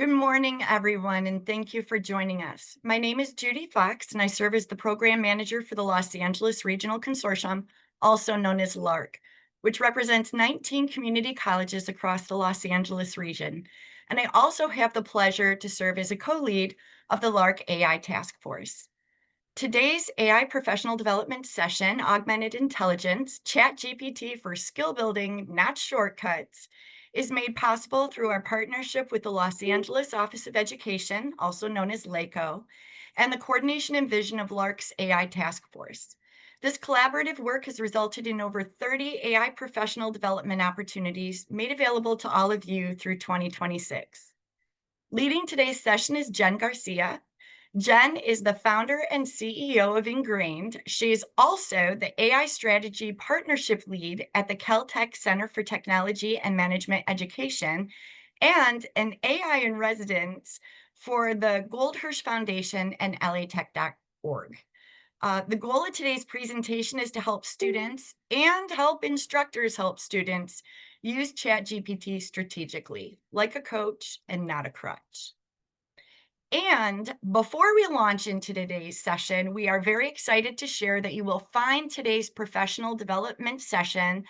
Good morning, everyone, and thank you for joining us. My name is Judy Fox, and I serve as the program manager for the Los Angeles Regional Consortium, also known as LARC, which represents 19 community colleges across the Los Angeles region. And I also have the pleasure to serve as a co-lead of the LARC AI Task Force. Today's AI professional development session, Augmented Intelligence, ChatGPT for skill building, not shortcuts, is made possible through our partnership with the Los Angeles Office of Education, also known as LACO, and the coordination and vision of LARC's AI Task Force. This collaborative work has resulted in over 30 AI professional development opportunities made available to all of you through 2026. Leading today's session is Jen Garcia. Jen is the founder and CEO of Ingrained. She is also the AI Strategy Partnership Lead at the Caltech Center for Technology and Management Education and an AI in residence for the Goldhirsch Foundation and latech.org. The goal of today's presentation is to help students and help instructors help students use ChatGPT strategically, like a coach and not a crutch. And before we launch into today's session, we are very excited to share that you will find today's professional development session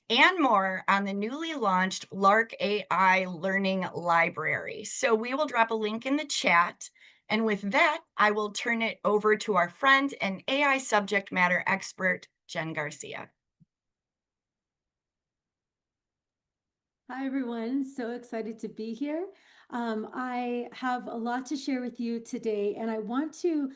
and more on the newly launched LARC AI Learning Library. So we will drop a link in the chat. And with that, I will turn it over to our friend and AI subject matter expert, Jen Garcia. Hi, everyone. So excited to be here. I have a lot to share with you today, and I want to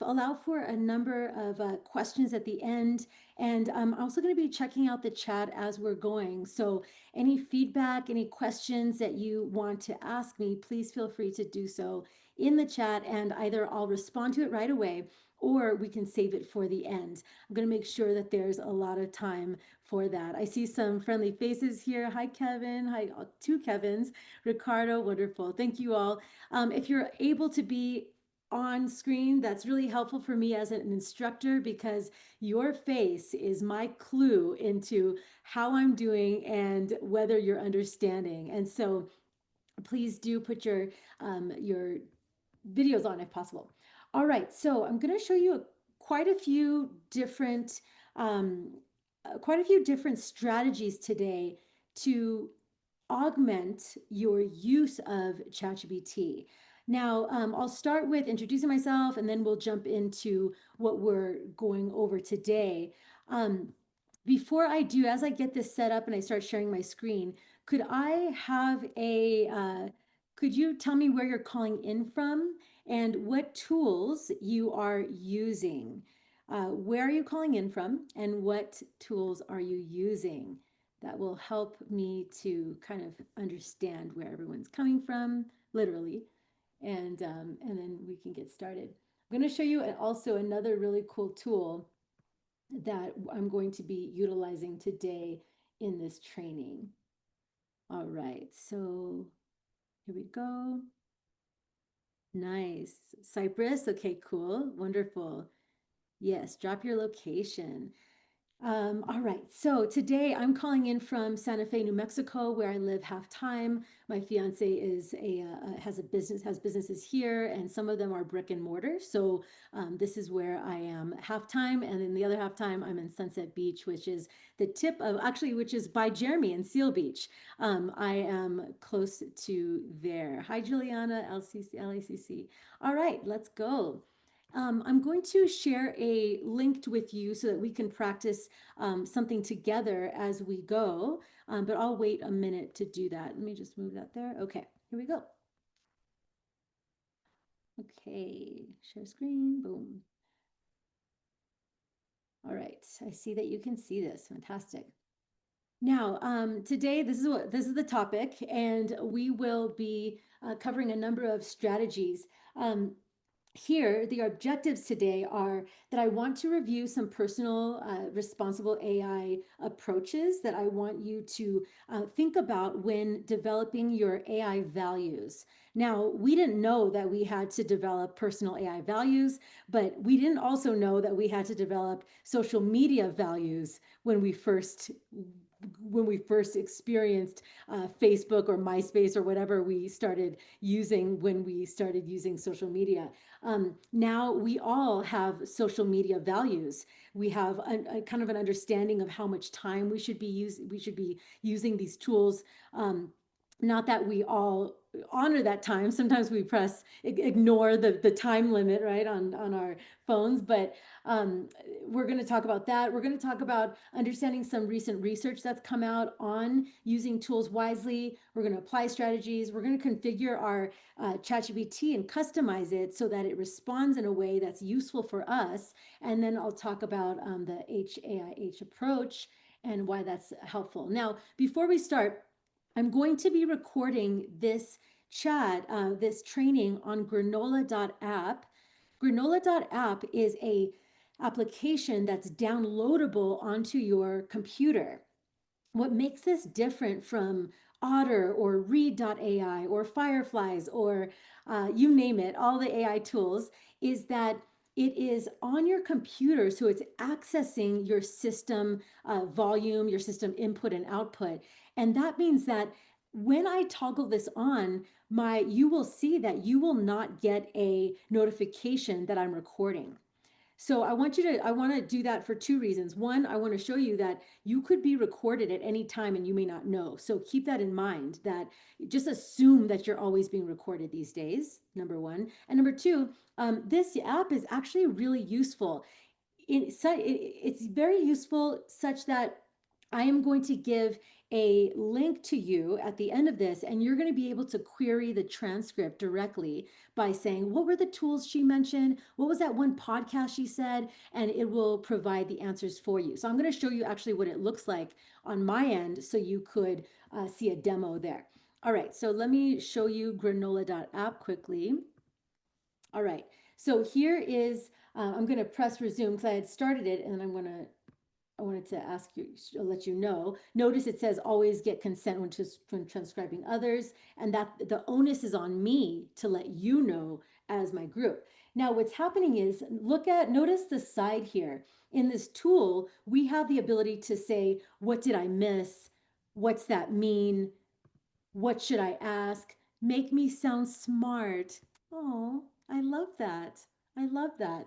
allow for a number of questions at the end. And I'm also going to be checking out the chat as we're going. So any feedback, any questions that you want to ask me, please feel free to do so in the chat, and either I'll respond to it right away or we can save it for the end. I'm going to make sure that there's a lot of time for that. I see some friendly faces here. Hi, Kevin. Hi, two Kevins. Ricardo, wonderful. Thank you all. If you're able to be on screen, that's really helpful for me as an instructor because your face is my clue into how I'm doing and whether you're understanding. And so please do put your videos on if possible. All right, so I'm going to show you quite a few different strategies today to augment your use of ChatGPT. Now, I'll start with introducing myself and then we'll jump into what we're going over today. Before I do, as I get this set up and I start sharing my screen, could I have could you tell me where you're calling in from and what tools you are using? Where are you calling in from and what tools are you using? That will help me to kind of understand where everyone's coming from, literally, and then we can get started. I'm going to show you also another really cool tool that I'm going to be utilizing today in this training. All right, so here we go. Nice. Cyprus. Okay, cool. Wonderful. Yes, drop your location. All right, so today I'm calling in from Santa Fe, New Mexico, where I live half time. My fiance is has businesses here, and some of them are brick and mortar. So this is where I am half time, and then the other half time I'm in Sunset Beach, which is the tip of which is by Jeremy and Seal Beach. I am close to there. Hi, Juliana, LACC. All right, let's go. I'm going to share a link with you so that we can practice something together as we go, but I'll wait a minute to do that. Let me just move that there. Okay, here we go. Okay, share screen, boom. All right, I see that you can see this, fantastic. Now, today, this is the topic, and we will be covering a number of strategies. Here, the objectives today are that I want to review some personal responsible AI approaches that I want you to think about when developing your AI values. Now, we didn't know that we had to develop personal AI values, but we didn't also know that we had to develop social media values when we first when we first experienced Facebook or MySpace or whatever we started using when we started using social media. Now we all have social media values. We have a kind of an understanding of how much time we should be using these tools. Not that we all honor that time. Sometimes we ignore the time limit, right, on our phones. But um, we're going to talk about that. We're going to talk about understanding some recent research that's come out on using tools wisely. We're going to apply strategies. We're going to configure our ChatGPT and customize it so that it responds in a way that's useful for us. And then I'll talk about the HAIH approach and why that's helpful. Now, before we start, I'm going to be recording this training on granola.app. Granola.app is a application that's downloadable onto your computer. What makes this different from Otter or Read.ai or Fireflies or you name it, all the AI tools, is that it is on your computer, so it's accessing your system volume, your system input and output. And that means that when I toggle this on, you will see that you will not get a notification that I'm recording. So I want to do that for two reasons. One, I want to show you that you could be recorded at any time and you may not know. So keep that in mind, that just assume that you're always being recorded these days, number one. And number two, this app is actually really useful. It's very useful such that I am going to give a link to you at the end of this, and you're going to be able to query the transcript directly by saying, what were the tools she mentioned? What was that one podcast she said? And it will provide the answers for you. So I'm going to show you actually what it looks like on my end so you could see a demo there. All right, so let me show you granola.app quickly. All right, so here is, I'm going to press resume because I had started it, and then I wanted to ask you, let you know. Notice it says always get consent when transcribing others, and that the onus is on me to let you know as my group. Now, what's happening is notice the side here. In this tool, we have the ability to say, what did I miss? What's that mean? What should I ask? Make me sound smart. Oh, I love that. I love that.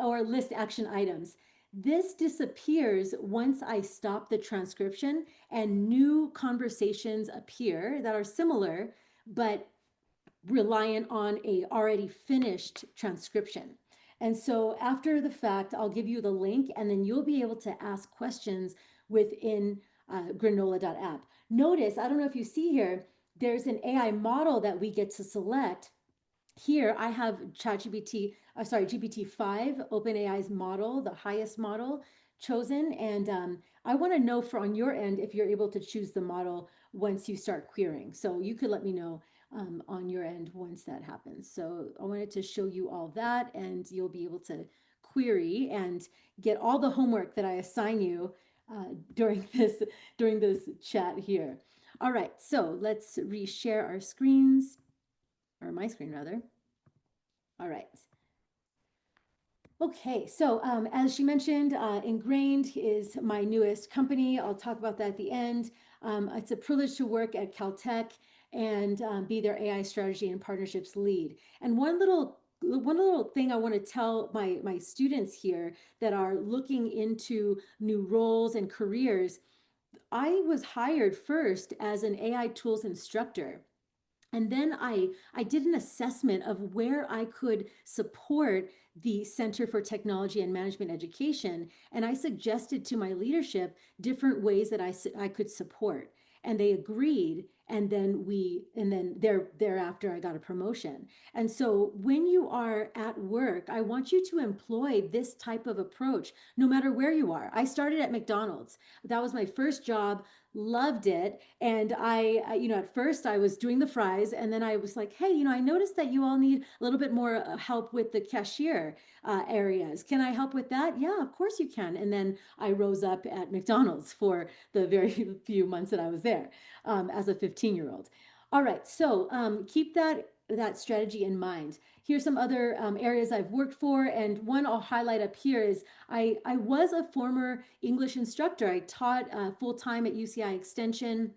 Or list action items. This disappears once I stop the transcription and new conversations appear that are similar, but reliant on a already finished transcription. And so after the fact, I'll give you the link and then you'll be able to ask questions within granola.app. Notice, I don't know if you see here, there's an AI model that we get to select. Here I have GPT-5, OpenAI's model, the highest model chosen. And I want to know on your end if you're able to choose the model once you start querying. So you could let me know on your end once that happens. So I wanted to show you all that, and you'll be able to query and get all the homework that I assign you during this chat here. All right, so let's reshare our screens, or my screen rather. All right. Okay, so as she mentioned, Ingrained is my newest company. I'll talk about that at the end. It's a privilege to work at Caltech and be their AI strategy and partnerships lead. And one little thing I want to tell my students here that are looking into new roles and careers. I was hired first as an AI tools instructor. And then I did an assessment of where I could support the Center for Technology and Management Education. And I suggested to my leadership different ways that I could support. And they agreed. Thereafter I got a promotion. And so when you are at work, I want you to employ this type of approach no matter where you are. I started at McDonald's. That was my first job, loved it. And at first I was doing the fries, and then I was like, hey, I noticed that you all need a little bit more help with the cashier areas. Can I help with that? Yeah, of course you can. And then I rose up at McDonald's for the very few months that I was there as a 15-year-old. All right, so keep that that strategy in mind. Here's some other areas I've worked for, and one I'll highlight up here is I was a former English instructor. I taught full time at UCI Extension.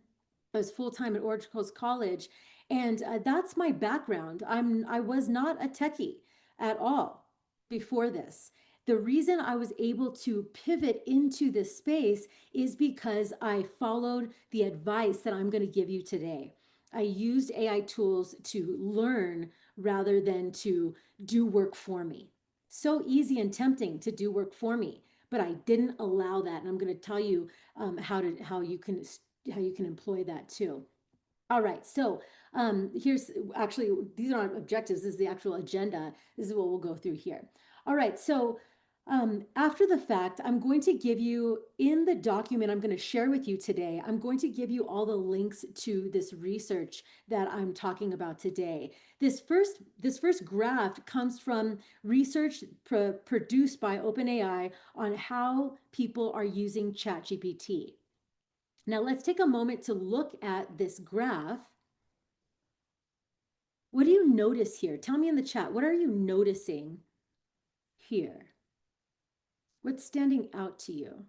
I was full time at Orange Coast College, and that's my background. I was not a techie at all before this. The reason I was able to pivot into this space is because I followed the advice that I'm going to give you today. I used AI tools to learn rather than to do work for me. So easy and tempting to do work for me, but I didn't allow that, and I'm going to tell you how you can employ that too. All right, so here's actually, these aren't objectives, this is the actual agenda. This is what we'll go through here. All right, so after the fact, I'm going to give you in the document I'm going to share with you today, I'm going to give you all the links to this research that I'm talking about today. This first graph comes from research produced by OpenAI on how people are using ChatGPT. Now let's take a moment to look at this graph. What do you notice here? Tell me in the chat, what are you noticing here? What's standing out to you?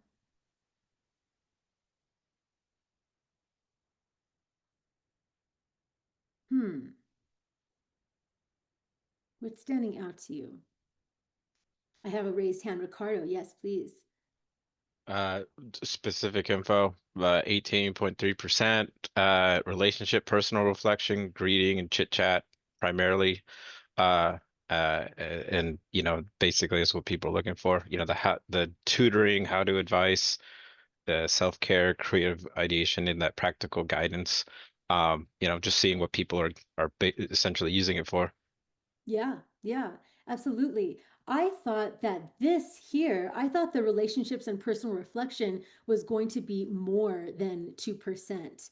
Hmm, what's standing out to you? I have a raised hand, Ricardo. Yes, please. Uh, Specific info, 18.3%, relationship, personal reflection, greeting and chit chat primarily. Uh, and basically is what people are looking for. The tutoring, how to advice, the self-care, creative ideation, and that practical guidance. Just seeing what people are essentially using it for. Yeah, yeah, absolutely. I thought the relationships and personal reflection was going to be more than 2%,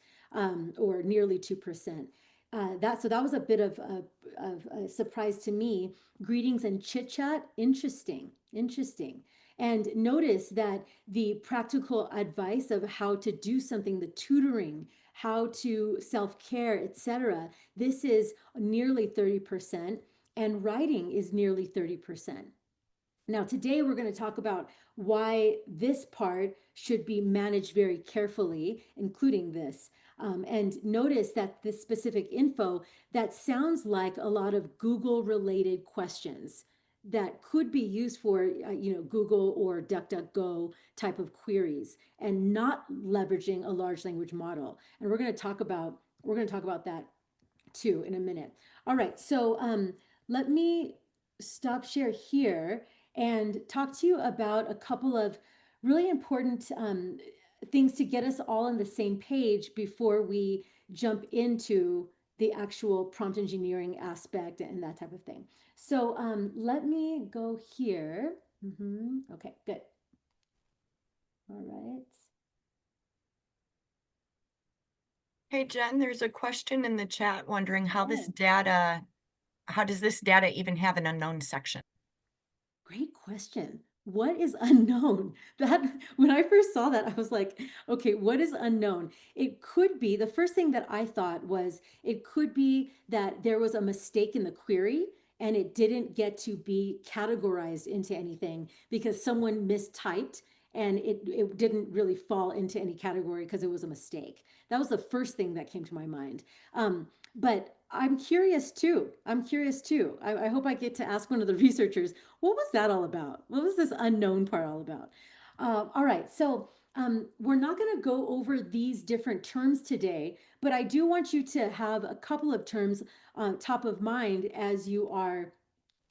or nearly 2%. That was a bit of a surprise to me. Greetings and chit chat, interesting, interesting. And notice that the practical advice of how to do something, the tutoring, how to self-care, etc., this is nearly 30%, and writing is nearly 30%. Now, today we're going to talk about why this part should be managed very carefully, including this. And notice that this specific info, that sounds like a lot of Google related questions that could be used for Google or DuckDuckGo type of queries, and not leveraging a large language model. And we're going to talk about that too in a minute. All right, so let me stop share here and talk to you about a couple of really important things to get us all on the same page before we jump into the actual prompt engineering aspect and that type of thing. So let me go here. Okay, good. All right. Hey, Jen, there's a question in the chat wondering Oh. how does this data even have an unknown section? Great question. What is unknown? That when I first saw that, I was like, okay, what is unknown? It could be the first thing that I thought was it could be that there was a mistake in the query and it didn't get to be categorized into anything because someone mistyped and it didn't really fall into any category because it was a mistake. That was the first thing that came to my mind. But I'm curious too. I hope I get to ask one of the researchers, what was that all about? What was this unknown part all about? All right, so we're not going to go over these different terms today, but I do want you to have a couple of terms top of mind as you are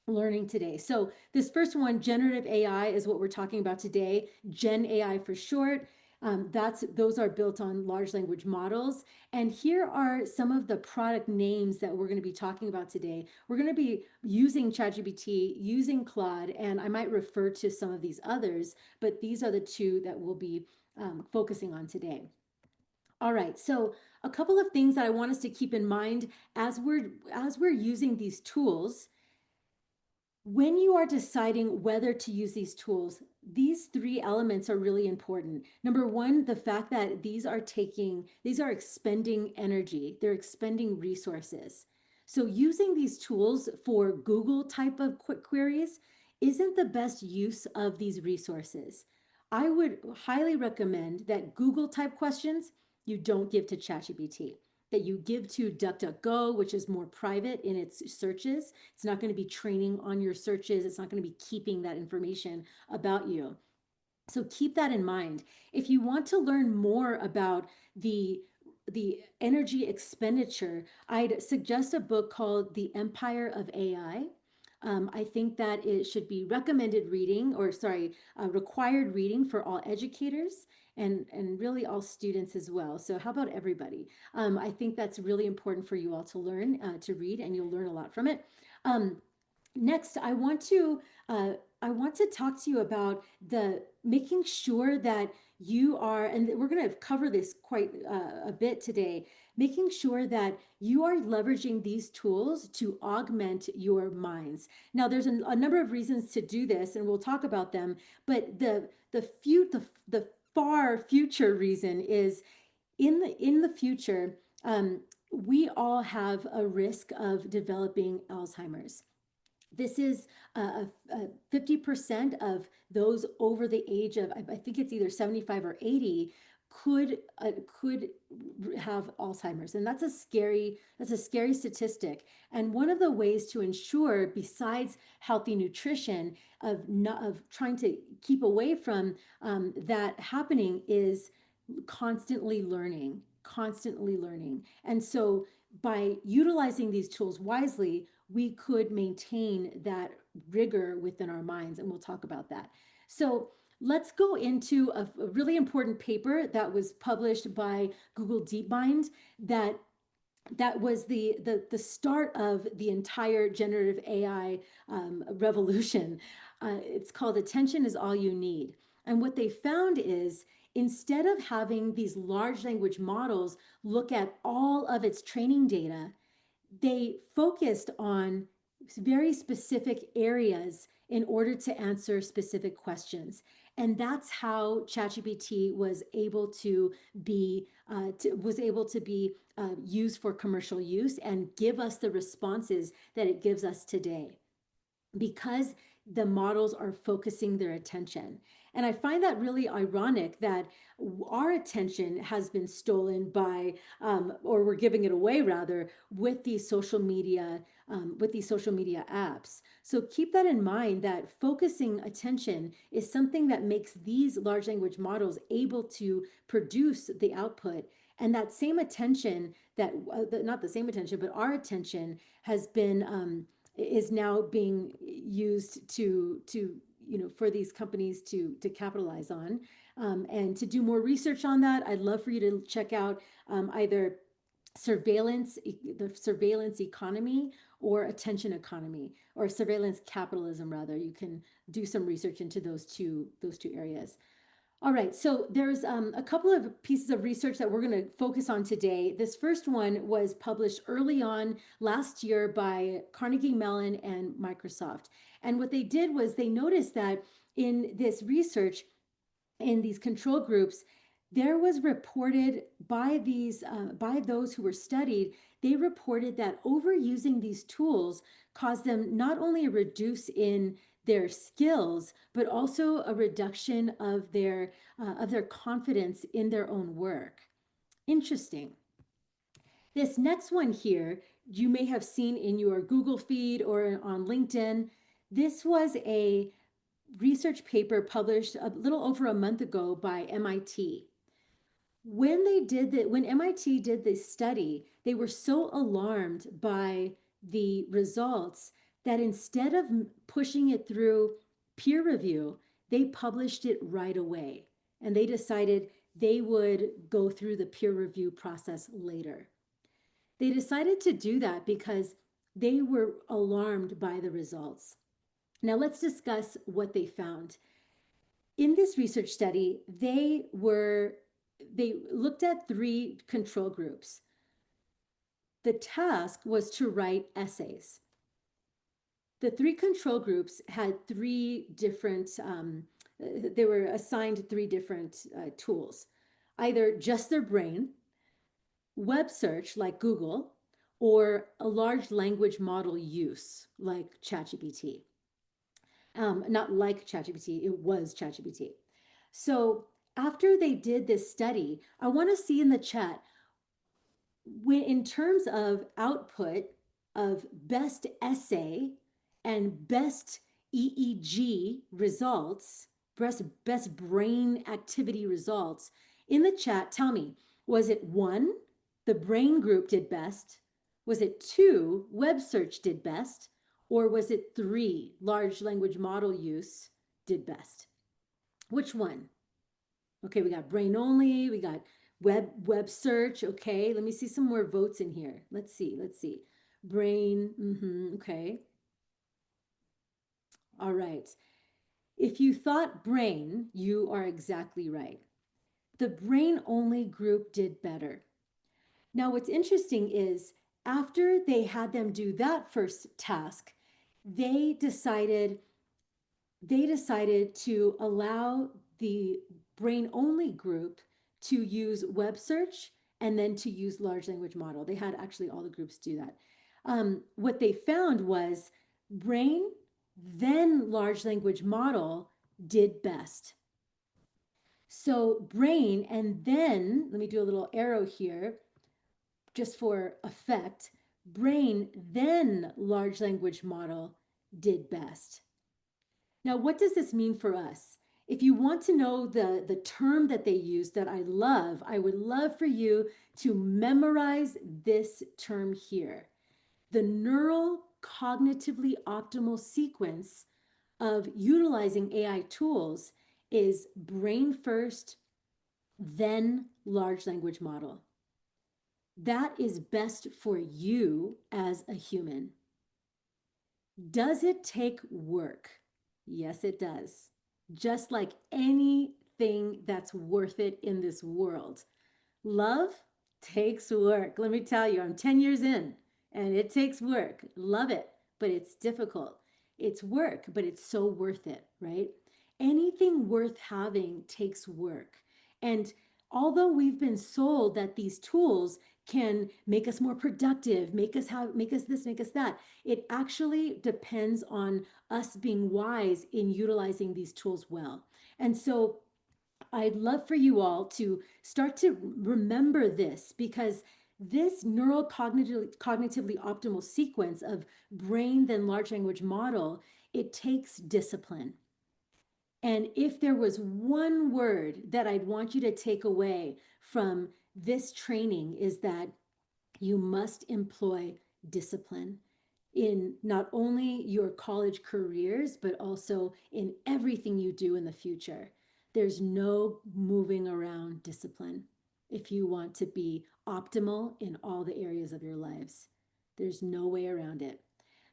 learning today. So this first one, generative AI, is what we're talking about today. Gen AI for short. Those are built on large language models. And here are some of the product names that we're going to be talking about today. We're going to be using ChatGPT, using Claude, and I might refer to some of these others, but these are the two that we'll be focusing on today. All right, so a couple of things that I want us to keep in mind as we're using these tools. When you are deciding whether to use these tools, these three elements are really important. Number one, the fact that these are expending energy, they're expending resources. So using these tools for Google type of quick queries isn't the best use of these resources. I would highly recommend that Google type questions you don't give to ChatGPT, that you give to DuckDuckGo, which is more private in its searches. It's not going to be training on your searches. It's not going to be keeping that information about you. So keep that in mind. If you want to learn more about the the energy expenditure, I'd suggest a book called The Empire of AI. I think that it should be recommended reading, or sorry, required reading for all educators and really all students as well. So how about everybody? I think that's really important for you all to learn to read, and you'll learn a lot from it. Um, Next, I want to talk to you about the making sure that you are, and we're going to cover this quite a bit today, making sure that you are leveraging these tools to augment your minds. Now, there's a number of reasons to do this, and we'll talk about them. But the far future reason is in the future, we all have a risk of developing Alzheimer's. This is 50% of those over the age of, I think it's either 75 or 80, could have Alzheimer's, and that's a scary statistic. And one of the ways to ensure, besides healthy nutrition, of trying to keep away from that happening, is constantly learning. And so by utilizing these tools wisely, we could maintain that rigor within our minds, and we'll talk about that. So let's go into a really important paper that was published by Google DeepMind that was the start of the entire generative AI revolution. It's called Attention is All You Need. And what they found is, instead of having these large language models look at all of its training data, they focused on very specific areas in order to answer specific questions. And that's how ChatGPT was able to be used for commercial use and give us the responses that it gives us today, because the models are focusing their attention. And I find that really ironic that our attention has been stolen by, or we're giving it away rather, with these social media apps. So keep that in mind, that focusing attention is something that makes these large language models able to produce the output. And that same attention, not the same attention, but our attention has been is now being used to for these companies to capitalize on, and to do more research on that. I'd love for you to check out either the surveillance economy, or attention economy, or surveillance capitalism rather. You can do some research into those two areas. All right, so there's a couple of pieces of research that we're going to focus on today. This first one was published early on last year by Carnegie Mellon and Microsoft. And what they did was they noticed that in this research, in these control groups, there was reported by those who were studied, they reported that overusing these tools caused them not only a reduce in their skills, but also a reduction of their confidence in their own work. Interesting. This next one here, you may have seen in your Google feed or on LinkedIn. This was a research paper published a little over a month ago by MIT. When MIT did this study, they were so alarmed by the results that instead of pushing it through peer review, they published it right away. And they decided they would go through the peer review process later. They decided to do that because they were alarmed by the results. Now let's discuss what they found. In this research study, they looked at 3 control groups. The task was to write essays. The 3 control groups had 3 different, they were assigned 3 different tools, either just their brain, web search like Google, or a large language model use like ChatGPT. Not like ChatGPT, it was ChatGPT. So after they did this study, I want to see in the chat, when in terms of output of best essay and best EEG results, best brain activity results, in the chat, tell me, was it one, the brain group did best? Was it two, web search did best? Or was it three, large language model use did best? Which one? Okay, we got brain only, we got web search. Okay, let me see some more votes in here. Let's see. Brain, okay. All right. If you thought brain, you are exactly right. The brain only group did better. Now, what's interesting is after they had them do that first task, they decided to allow the brain only group to use web search and then to use large language model. They had actually all the groups do that. What they found was brain, then large language model did best. So brain, and then let me do a little arrow here just for effect. Brain, then large language model did best. Now, what does this mean for us? If you want to know the term that they use that I would love for you to memorize this term here. The neural cognitively optimal sequence of utilizing AI tools is brain first, then large language model. That is best for you as a human. Does it take work? Yes, it does. Just like anything that's worth it in this world. Love takes work. Let me tell you, I'm 10 years in and it takes work. Love it, but it's difficult. It's work, but it's so worth it, right? Anything worth having takes work. And although we've been sold that these tools can make us more productive, make us this, make us that, it actually depends on us being wise in utilizing these tools well. And so I'd love for you all to start to remember this, because this neural cognitively optimal sequence of brain then large language model, it takes discipline. And if there was one word that I'd want you to take away from this training, is that you must employ discipline in not only your college careers, but also in everything you do in the future. There's no moving around discipline if you want to be optimal in all the areas of your lives. There's no way around it.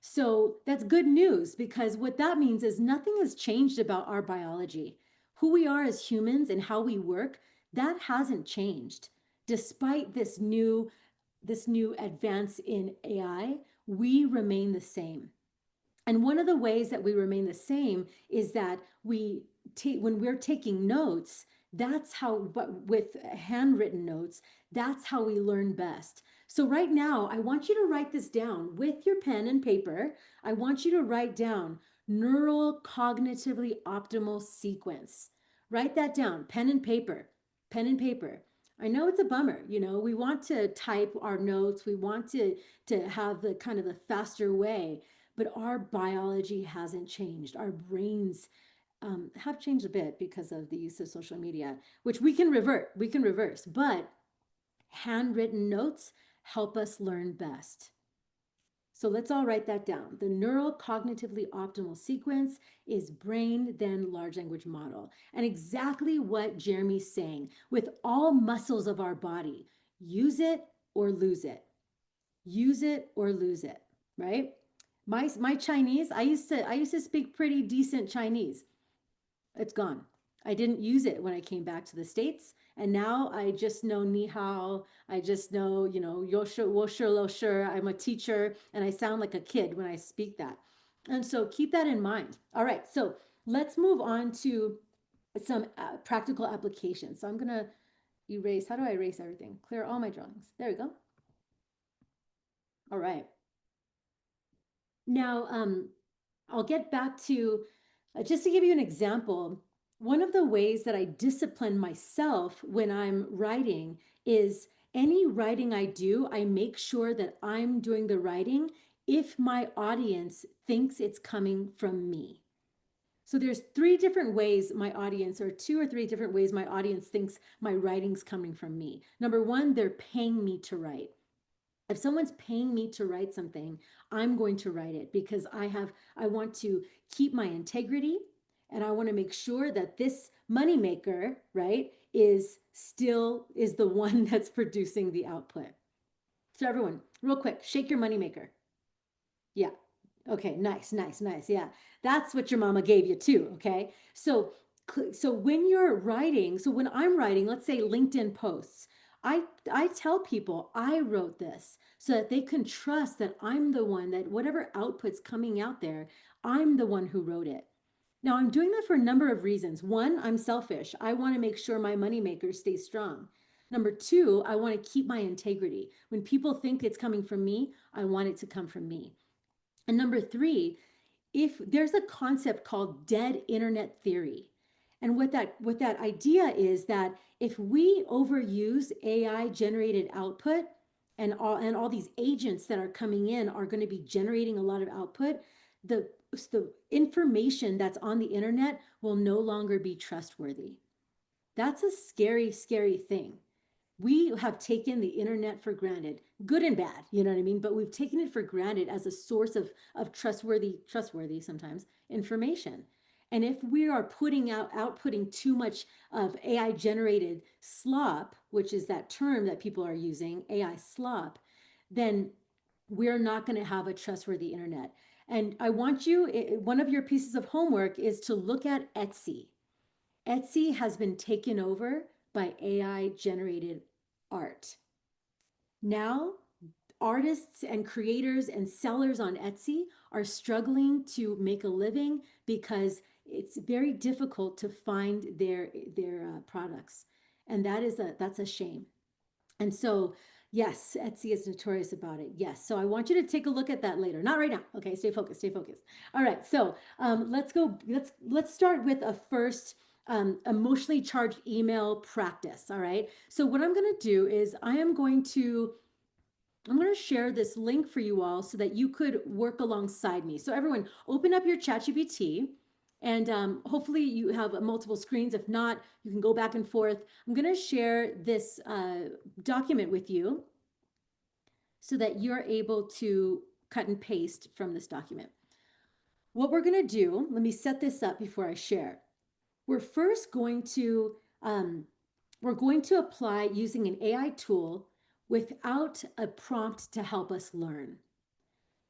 So that's good news, because what that means is nothing has changed about our biology. Who we are as humans and how we work, that hasn't changed. Despite this new advance in AI, we remain the same. And one of the ways that we remain the same is that when we're taking notes, that's how, but with handwritten notes, that's how we learn best. So right now, I want you to write this down with your pen and paper. I want you to write down neural cognitively optimal sequence. Write that down, pen and paper, pen and paper. I know it's a bummer, we want to type our notes, we want to have the kind of the faster way, but our biology hasn't changed. Our brains have changed a bit because of the use of social media, which we can reverse, but handwritten notes help us learn best. So let's all write that down. The neural cognitively optimal sequence is brain, then large language model. And exactly what Jeremy's saying, with all muscles of our body, use it or lose it. Use it or lose it, right? My Chinese, I used to speak pretty decent Chinese. It's gone. I didn't use it when I came back to the States. And now I just know ni hao. I just know, yo shi, wo shi, lo shi. I'm a teacher and I sound like a kid when I speak that. And so keep that in mind. All right. So let's move on to some practical applications. So I'm going to erase. How do I erase everything? Clear all my drawings. There we go. All right. Now, I'll get back to just to give you an example. One of the ways that I discipline myself when I'm writing is any writing I do, I make sure that I'm doing the writing if my audience thinks it's coming from me. So there's three different ways my audience, or two or three different ways my audience thinks my writing's coming from me. Number one, they're paying me to write. If someone's paying me to write something, I'm going to write it because I want to keep my integrity, and I want to make sure that this moneymaker, right, is the one that's producing the output. So everyone, real quick, shake your moneymaker. Yeah. Okay, nice, nice, nice. Yeah. That's what your mama gave you too, okay? So when you're writing, so when I'm writing, let's say LinkedIn posts, I tell people I wrote this so that they can trust that I'm the one, that whatever output's coming out there, I'm the one who wrote it. Now, I'm doing that for a number of reasons. One, I'm selfish. I want to make sure my moneymaker stays strong. Number two, I want to keep my integrity. When people think it's coming from me, I want it to come from me. And number three, if there's a concept called dead internet theory. And what that idea is that if we overuse AI generated output, and all these agents that are coming in are going to be generating a lot of output, the information that's on the internet will no longer be trustworthy. That's a scary, scary thing. We have taken the internet for granted, good and bad, you know what I mean? But we've taken it for granted as a source of trustworthy sometimes information. And if we are outputting too much of AI generated slop, which is that term that people are using, AI slop, then we're not going to have a trustworthy internet. And I want you, one of your pieces of homework is to look at Etsy. Etsy has been taken over by AI generated art. Now, artists and creators and sellers on Etsy are struggling to make a living because it's very difficult to find their products, and that's a shame. And so, yes, Etsy is notorious about it. Yes. So I want you to take a look at that later. Not right now. Okay. Stay focused. Stay focused. All right. So let's go. Let's start with a first emotionally charged email practice. All right. So what I'm going to do is I'm going to share this link for you all so that you could work alongside me. So everyone, open up your ChatGPT, and hopefully you have multiple screens. If not, you can go back and forth. I'm going to share this document with you so that you're able to cut and paste from this document. What we're going to do, let me set this up before I share. We're first going to we're going to apply using an AI tool without a prompt to help us learn.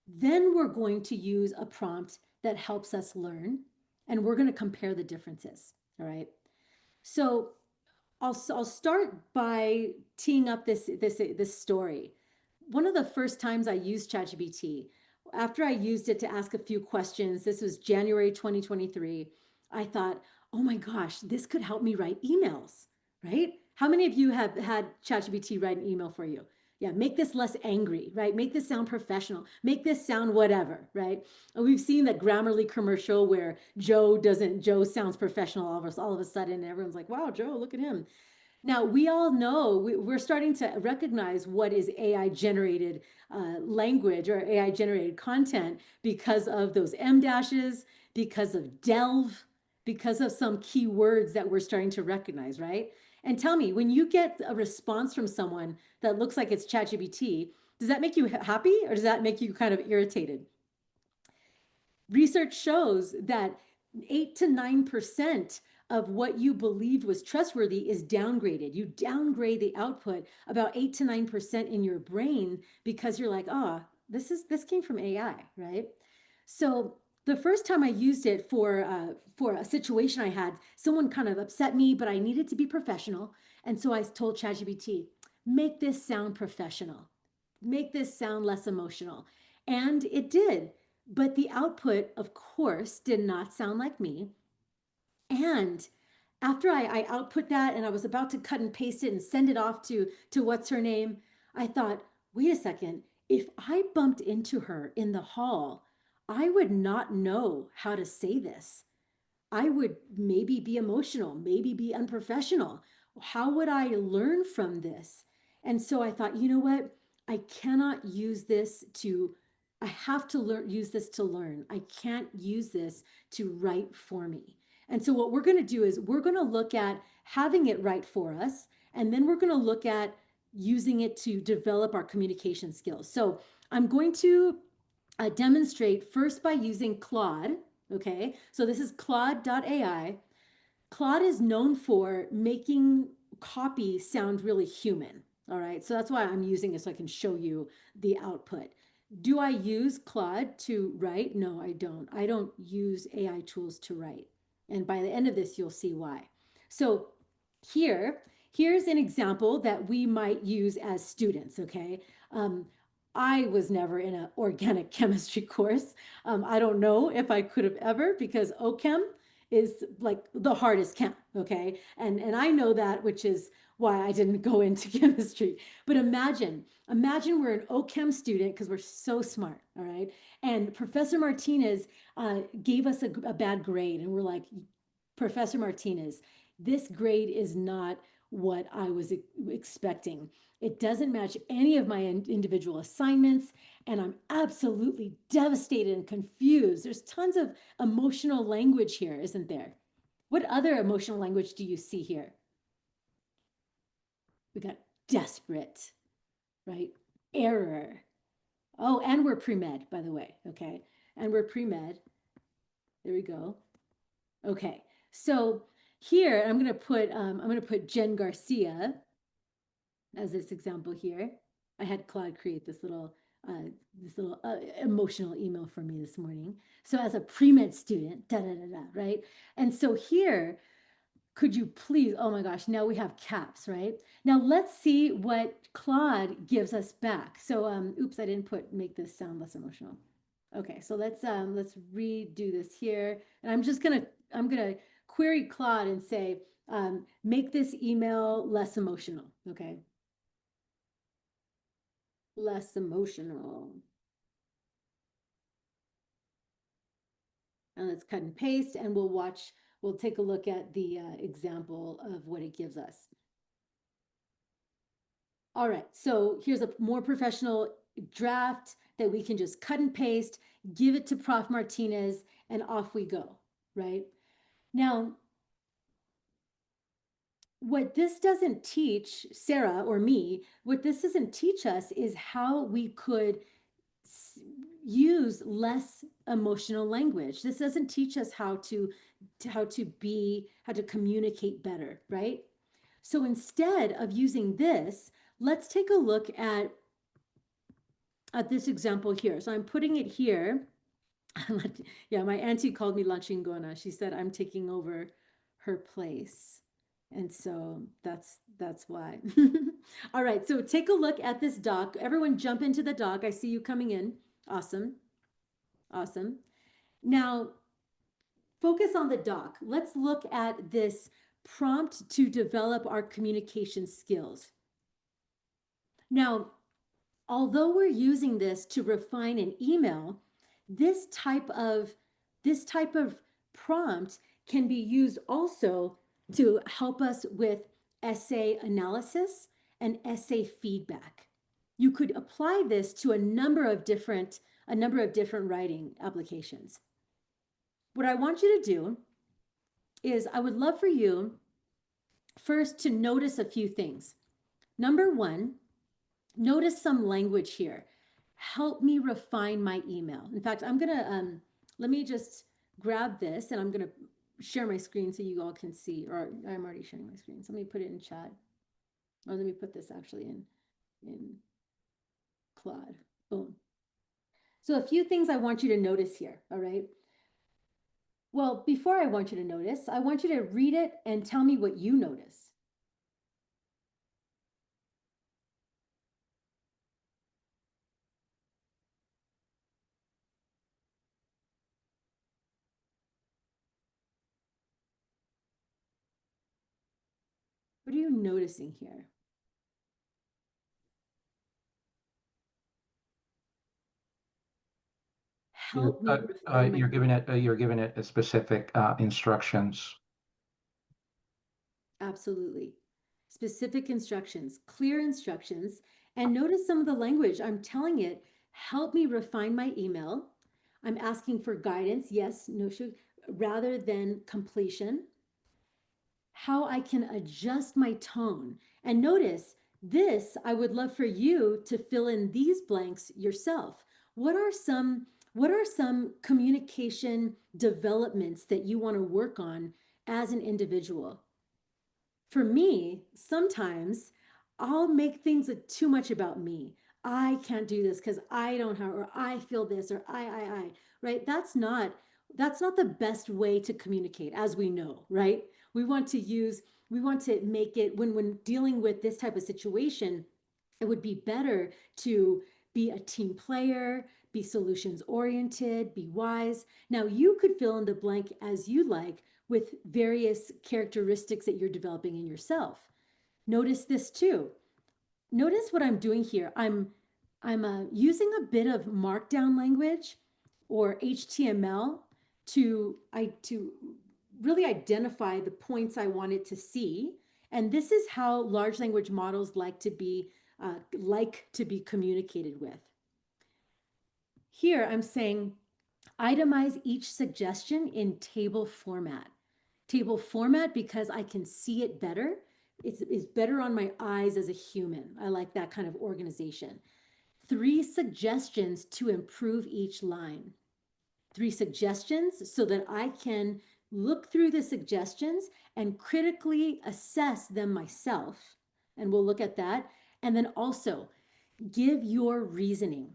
Then we're going to use a prompt that helps us learn, and we're going to compare the differences. All right. So I'll start by teeing up this story. One of the first times I used ChatGPT, after I used it to ask a few questions, this was January 2023, I thought, oh my gosh, this could help me write emails, right? How many of you have had ChatGPT write an email for you? Yeah, make this less angry, right? Make this sound professional. Make this sound whatever, right? And we've seen that Grammarly commercial where Joe sounds professional all of a sudden, and everyone's like, wow, Joe, look at him. Now, we all know we're starting to recognize what is AI generated language or AI generated content because of those M dashes, because of delve, because of some key words that we're starting to recognize, right? And tell me, when you get a response from someone that looks like it's ChatGPT, does that make you happy or does that make you kind of irritated? Research shows that 8 to 9% of what you believed was trustworthy is downgraded. You downgrade the output about 8 to 9% in your brain because you're like, oh, this came from AI, right? So the first time I used it for a situation I had, someone kind of upset me, but I needed to be professional. And so I told ChatGPT, make this sound professional, make this sound less emotional. And it did. But the output, of course, did not sound like me. And after I output that and I was about to cut and paste it and send it off to what's her name, I thought, wait a second, If I bumped into her in the hall, I would not know how to say this. I would maybe be emotional, maybe be unprofessional. How would I learn from this? And so I thought, you know what? I cannot use this to, I have to use this to learn. I can't use this to write for me. And so what we're going to do is we're going to look at having it write for us, and then we're going to look at using it to develop our communication skills. So I'm going to demonstrate first by using Claude. Okay, so this is Claude.ai. Claude is known for making copy sound really human. All right, so that's why I'm using it so I can show you the output. Do I use Claude to write? No, I don't. I don't use AI tools to write. And by the end of this, you'll see why. So here's an example that we might use as students, okay? I was never in an organic chemistry course. I don't know if I could have ever, because OChem is like the hardest chem, okay? And I know that, which is why I didn't go into chemistry. But imagine we're an OChem student because we're so smart, all right? And Professor Martinez gave us a bad grade, and we're like, Professor Martinez, this grade is not what I was expecting. It doesn't match any of my individual assignments, and I'm absolutely devastated and confused. There's tons of emotional language here, isn't there? What other emotional language do you see here? We got desperate, right? Error. Oh, and we're pre-med, by the way, okay? And we're pre-med. There we go. Okay, so here I'm gonna put Jen Garcia as this example here. I had Claude create this little emotional email for me this morning. So as a pre-med student, da da da da, right? And so here, could you please, oh my gosh, now we have caps, right? Now let's see what Claude gives us back. So oops, I didn't make this sound less emotional. Okay, so let's redo this here. And I'm gonna query Claude and say, make this email less emotional, okay? Less emotional. And let's cut and paste, and we'll take a look at the example of what it gives us. All right, so here's a more professional draft that we can just cut and paste, give it to Prof. Martinez, and off we go, right? Now, what this doesn't teach Sarah or me, what this doesn't teach us is how we could use less emotional language. This doesn't teach us how to communicate better, right? So instead of using this, let's take a look at this example here. So I'm putting it here. Yeah, my auntie called me La Chingona. She said I'm taking over her place. And so that's why. All right, so take a look at this doc. Everyone jump into the doc. I see you coming in. Awesome. Awesome. Now, focus on the doc. Let's look at this prompt to develop our communication skills. Now, although we're using this to refine an email, this type of prompt can be used also to help us with essay analysis and essay feedback. You could apply this to a number of different writing applications. What I want you to do is I would love for you first to notice a few things. Number one, notice some language here. Help me refine my email. In fact, I'm gonna, let me just grab this and I'm gonna share my screen so you all can see, or I'm already sharing my screen. So let me put it in chat. Or let me put this actually in Claude. Boom. So a few things I want you to notice here, all right? Well, before I want you to notice, I want you to read it and tell me what you notice. What are you noticing here? help me refine my. You're giving it a specific instructions. Absolutely. Specific instructions, clear instructions, and notice some of the language. I'm telling it, help me refine my email. I'm asking for guidance, yes, no, should, rather than completion. How I can adjust my tone. And notice this, I would love for you to fill in these blanks yourself. What are some communication developments that you want to work on as an individual? For me, sometimes I'll make things too much about me. I can't do this because I don't have, or I feel this, or right? That's not the best way to communicate, as we know, right? We want to use, we want to make it when dealing with this type of situation, it would be better to be a team player, be solutions oriented, be wise. Now, you could fill in the blank as you like with various characteristics that you're developing in yourself. Notice this too. Notice what I'm doing here. I'm using a bit of markdown language or HTML to really identify the points I wanted to see. And this is how large language models like to be communicated with. Here I'm saying itemize each suggestion in table format. Table format because I can see it better. It's better on my eyes as a human. I like that kind of organization. 3 suggestions to improve each line. 3 suggestions so that I can look through the suggestions and critically assess them myself. And we'll look at that. And then also give your reasoning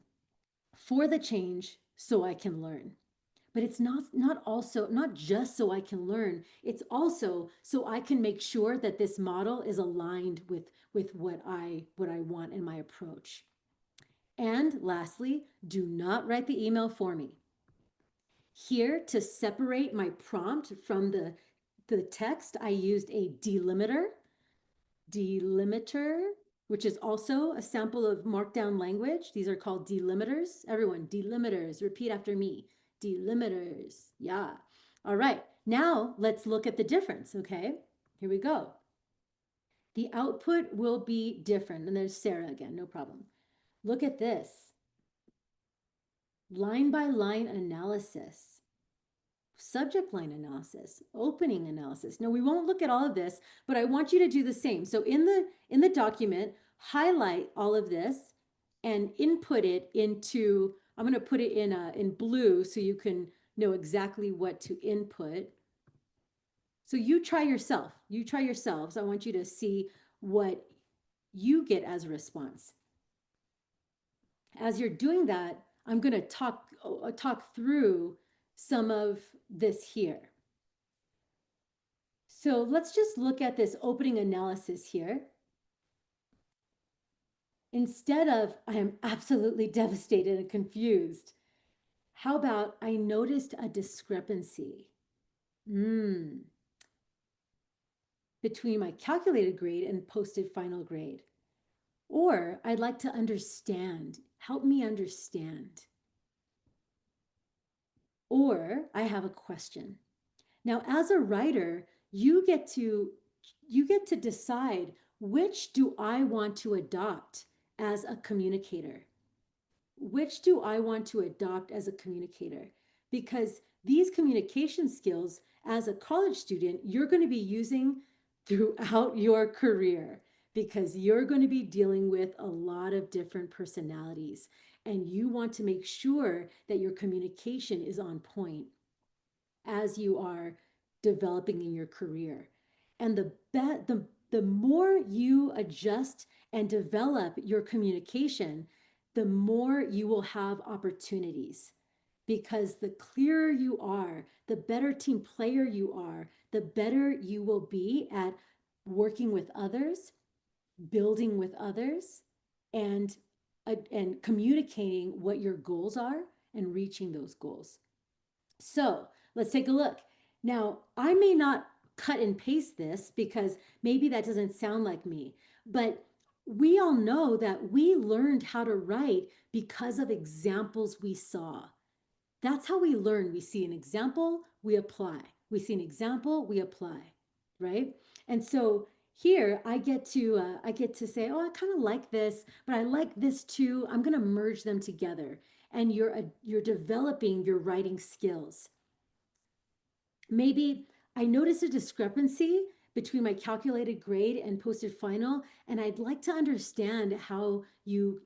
for the change so I can learn. But it's not just so I can learn, it's also so I can make sure that this model is aligned with what I want in my approach. And lastly, do not write the email for me. Here, to separate my prompt from the text, I used a delimiter, which is also a sample of markdown language. These are called delimiters. Everyone, delimiters, repeat after me. Delimiters, yeah. All right, now let's look at the difference, okay? Here we go. The output will be different. And there's Sarah again, no problem. Look at this. Line by line analysis. Subject line analysis, opening analysis. Now we won't look at all of this, but I want you to do the same. So in the document, highlight all of this and input it into, I'm going to put it in blue so you can know exactly what to input. So you try yourself. You try yourselves. I want you to see what you get as a response. As you're doing that, I'm going to talk through some of this here. So let's just look at this opening analysis here. Instead of, I am absolutely devastated and confused, how about I noticed a discrepancy between my calculated grade and posted final grade? Or I'd like to understand, help me understand. Or I have a question. Now, as a writer, you get to decide, which do I want to adopt as a communicator? Which do I want to adopt as a communicator? Because these communication skills as a college student, you're going to be using throughout your career, because you're going to be dealing with a lot of different personalities, and you want to make sure that your communication is on point as you are developing in your career. And the more you adjust and develop your communication, the more you will have opportunities. Because the clearer you are, the better team player you are, the better you will be at working with others, building with others, and communicating what your goals are and reaching those goals. So let's take a look. Now, I may not cut and paste this because maybe that doesn't sound like me, but we all know that we learned how to write because of examples we saw. That's how we learn. We see an example, we apply. We see an example, we apply, right? And so here I get to say, oh, I kind of like this, but I like this too. I'm going to merge them together, and you're developing your writing skills. Maybe I noticed a discrepancy between my calculated grade and posted final, and I'd like to understand how you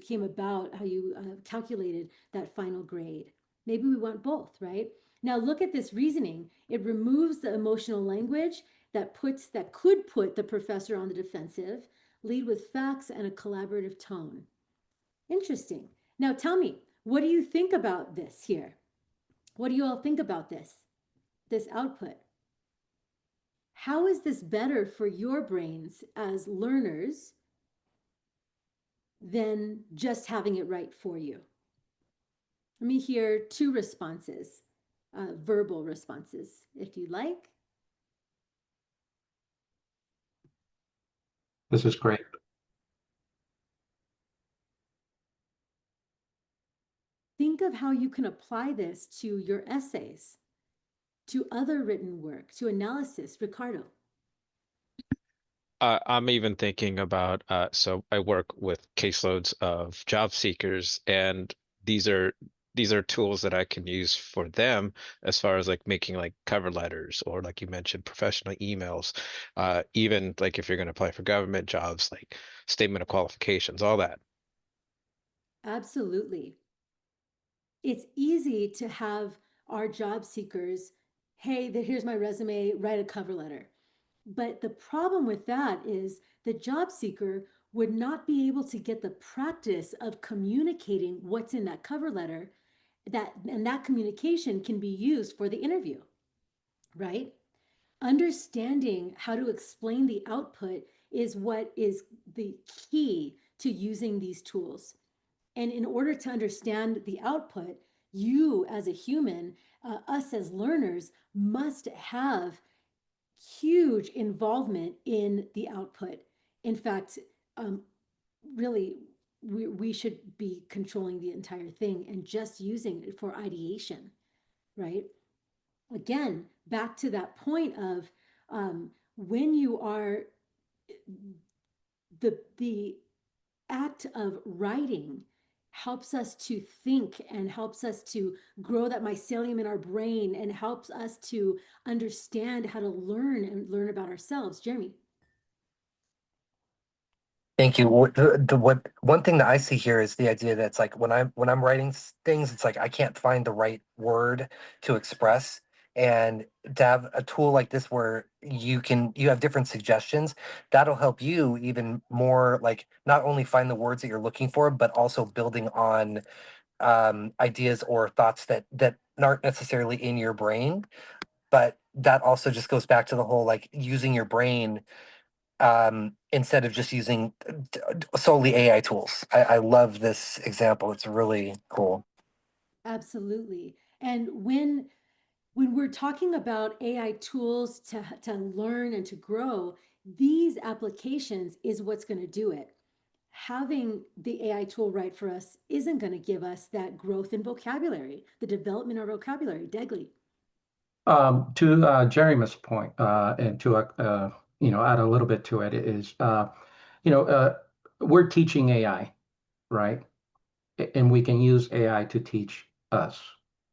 came about, how you calculated that final grade. Maybe we want both, right? Now look at this reasoning. It removes the emotional language that could put the professor on the defensive, lead with facts and a collaborative tone. Interesting. Now tell me, what do you think about this here? What do you all think about this output? How is this better for your brains as learners than just having it right for you? Let me hear two responses, verbal responses, if you like. This is great. Think of how you can apply this to your essays, to other written work, to analysis. Ricardo. I'm even thinking about so I work with caseloads of job seekers, and these are these are tools that I can use for them as far as like making like cover letters or like you mentioned professional emails, even like if you're going to apply for government jobs, like statement of qualifications, all that. Absolutely. It's easy to have our job seekers, hey, here's my resume, write a cover letter. But the problem with that is the job seeker would not be able to get the practice of communicating what's in that cover letter, and that communication can be used for the interview, right? Understanding how to explain the output is what is the key to using these tools. And in order to understand the output, you as a human, us as learners, must have huge involvement in the output. In fact, um, really, we should be controlling the entire thing and just using it for ideation, right? Again, back to that point of when you are the act of writing helps us to think and helps us to grow that mycelium in our brain and helps us to understand how to learn and learn about ourselves. Jeremy. Thank you. What one thing that I see here is the idea that it's like when I'm writing things, it's like I can't find the right word to express, and to have a tool like this where you have different suggestions, that'll help you even more, like not only find the words that you're looking for, but also building on ideas or thoughts that aren't necessarily in your brain. But that also just goes back to the whole like using your brain instead of just using solely AI tools. I love this example. It's really cool. Absolutely. And when we're talking about AI tools to learn and to grow, these applications is what's going to do it. Having the AI tool write for us isn't going to give us that growth in vocabulary, the development of vocabulary. Degley. To Jeremy's point, and to add a little bit to it is, you know, uh, we're teaching AI, right? And we can use AI to teach us.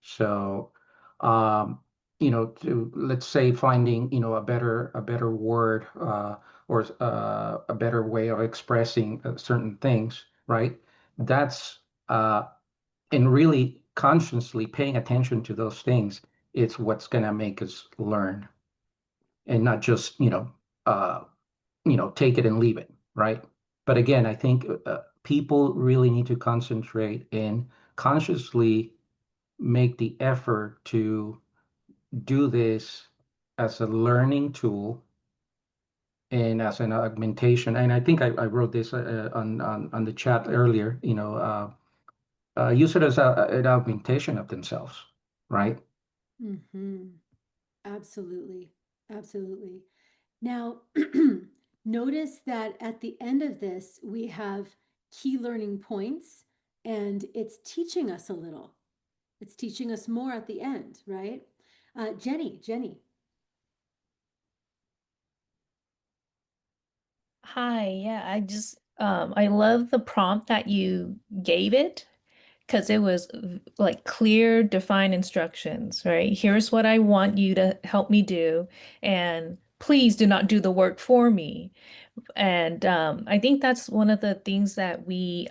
So, um, to let's say finding, a better word, or a better way of expressing certain things, right? That's and really consciously paying attention to those things. It's what's gonna make us learn, and not just take it and leave it, right? But again, I think people really need to concentrate and consciously make the effort to do this as a learning tool and as an augmentation. And I think I wrote this on the chat earlier. Use it as an augmentation of themselves, right? Mm-hmm. Absolutely. Absolutely. Now, notice that at the end of this, we have key learning points and it's teaching us a little. It's teaching us more at the end, right? Jenny. Hi, yeah, I love the prompt that you gave it because it was like clear, defined instructions, right? Here's what I want you to help me do, and please do not do the work for me. And I think that's one of the things that we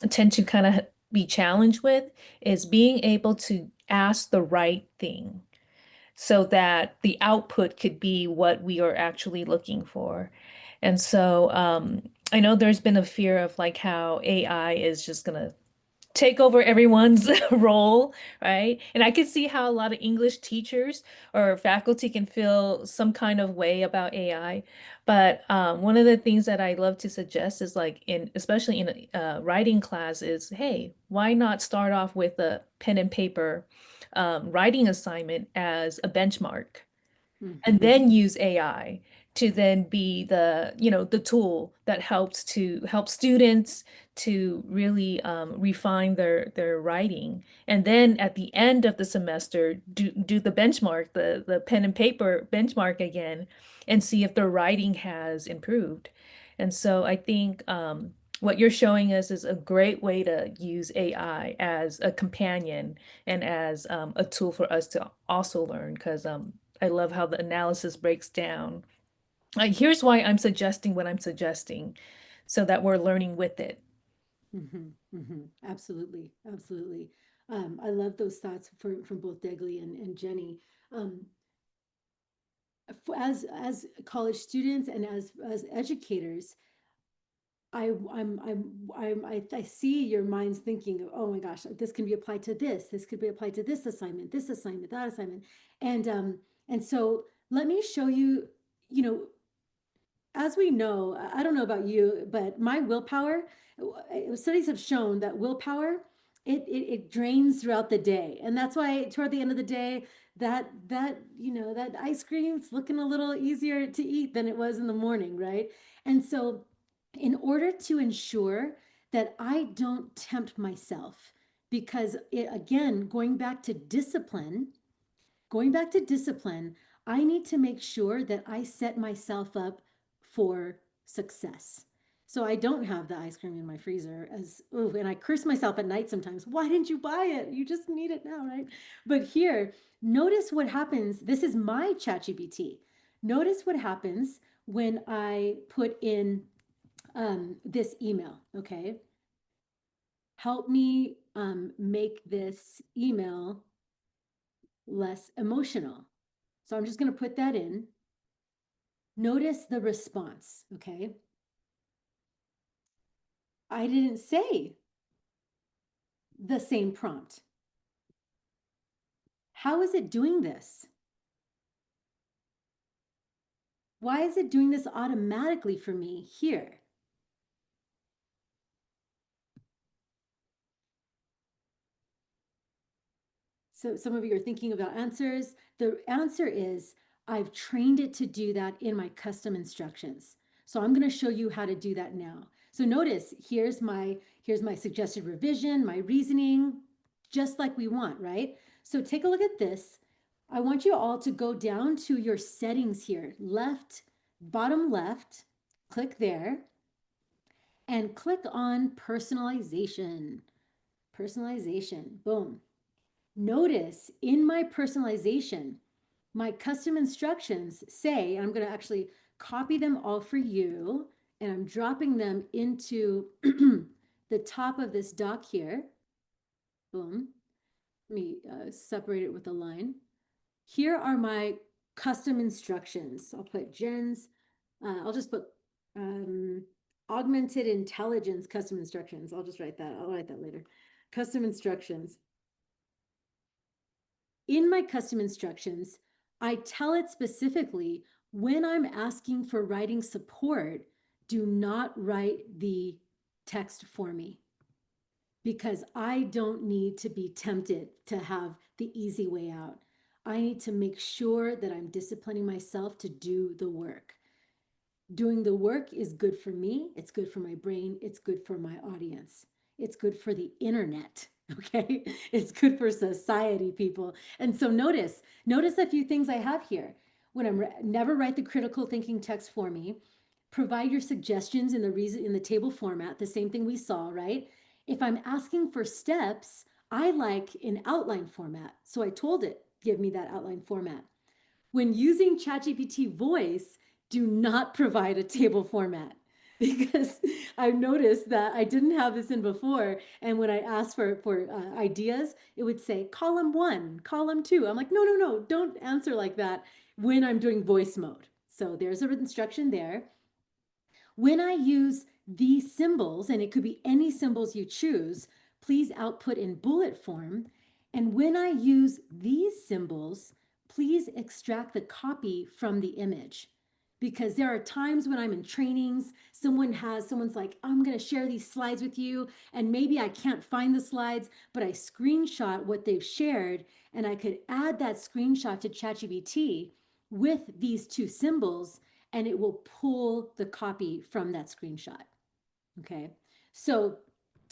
tend to kind of be challenged with is being able to ask the right thing so that the output could be what we are actually looking for. And so I know there's been a fear of like how AI is just gonna take over everyone's role, right? And I can see how a lot of English teachers or faculty can feel some kind of way about AI. But one of the things that I love to suggest is like especially in a writing class is, hey, why not start off with a pen and paper writing assignment as a benchmark? And Mhm. then use AI to then be the tool that helps to help students to really refine their writing. And then at the end of the semester, do the benchmark, the pen and paper benchmark again, and see if their writing has improved. And so I think what you're showing us is a great way to use AI as a companion and as a tool for us to also learn because I love how the analysis breaks down. Here's why I'm suggesting what I'm suggesting so that we're learning with it. Absolutely, absolutely. I love those thoughts from both Degli and Jenny. Um, as college students and as educators, I see your minds thinking, oh my gosh, this can be applied to this. This could be applied to this assignment, that assignment, and so let me show you. You know, as we know, I don't know about you, but my willpower, studies have shown that willpower, it drains throughout the day. And that's why toward the end of the day, that ice cream's looking a little easier to eat than it was in the morning, right? And so in order to ensure that I don't tempt myself, because again, going back to discipline, I need to make sure that I set myself up for success. So I don't have the ice cream in my freezer and I curse myself at night sometimes. Why didn't you buy it? You just need it now, right? But here, notice what happens. This is my ChatGPT. Notice what happens when I put in this email, okay? Help me make this email less emotional. So I'm just going to put that in. Notice the response, okay? I didn't say the same prompt. How is it doing this? Why is it doing this automatically for me here? So some of you are thinking about answers. The answer is I've trained it to do that in my custom instructions. So I'm going to show you how to do that now. So notice here's my suggested revision, my reasoning, just like we want, right? So take a look at this. I want you all to go down to your settings here, bottom left, click there, and click on personalization. Personalization, boom. Notice in my personalization, my custom instructions say, I'm going to actually copy them all for you, and I'm dropping them into the top of this doc here. Boom. Let me separate it with a line. Here are my custom instructions. I'll put I'll just put augmented intelligence custom instructions. I'll just write that. I'll write that later. Custom instructions. In my custom instructions, I tell it specifically when I'm asking for writing support, do not write the text for me because I don't need to be tempted to have the easy way out. I need to make sure that I'm disciplining myself to do the work. Doing the work is good for me, it's good for my brain, it's good for my audience, it's good for the internet. Okay, it's good for society, people. And so notice a few things I have here. When never write the critical thinking text for me. Provide your suggestions in the reason in the table format, the same thing we saw, right? If I'm asking for steps, I like an outline format. So I told it, give me that outline format. When using ChatGPT voice, do not provide a table format because I've noticed that I didn't have this in before. And when I asked for ideas, it would say column 1, column 2. I'm like, no, don't answer like that when I'm doing voice mode. So there's an instruction there. When I use these symbols, and it could be any symbols you choose, please output in bullet form. And when I use these symbols, please extract the copy from the image. Because there are times when I'm in trainings, someone's like, I'm going to share these slides with you. And maybe I can't find the slides, but I screenshot what they've shared. And I could add that screenshot to ChatGPT with these two symbols, and it will pull the copy from that screenshot. Okay, so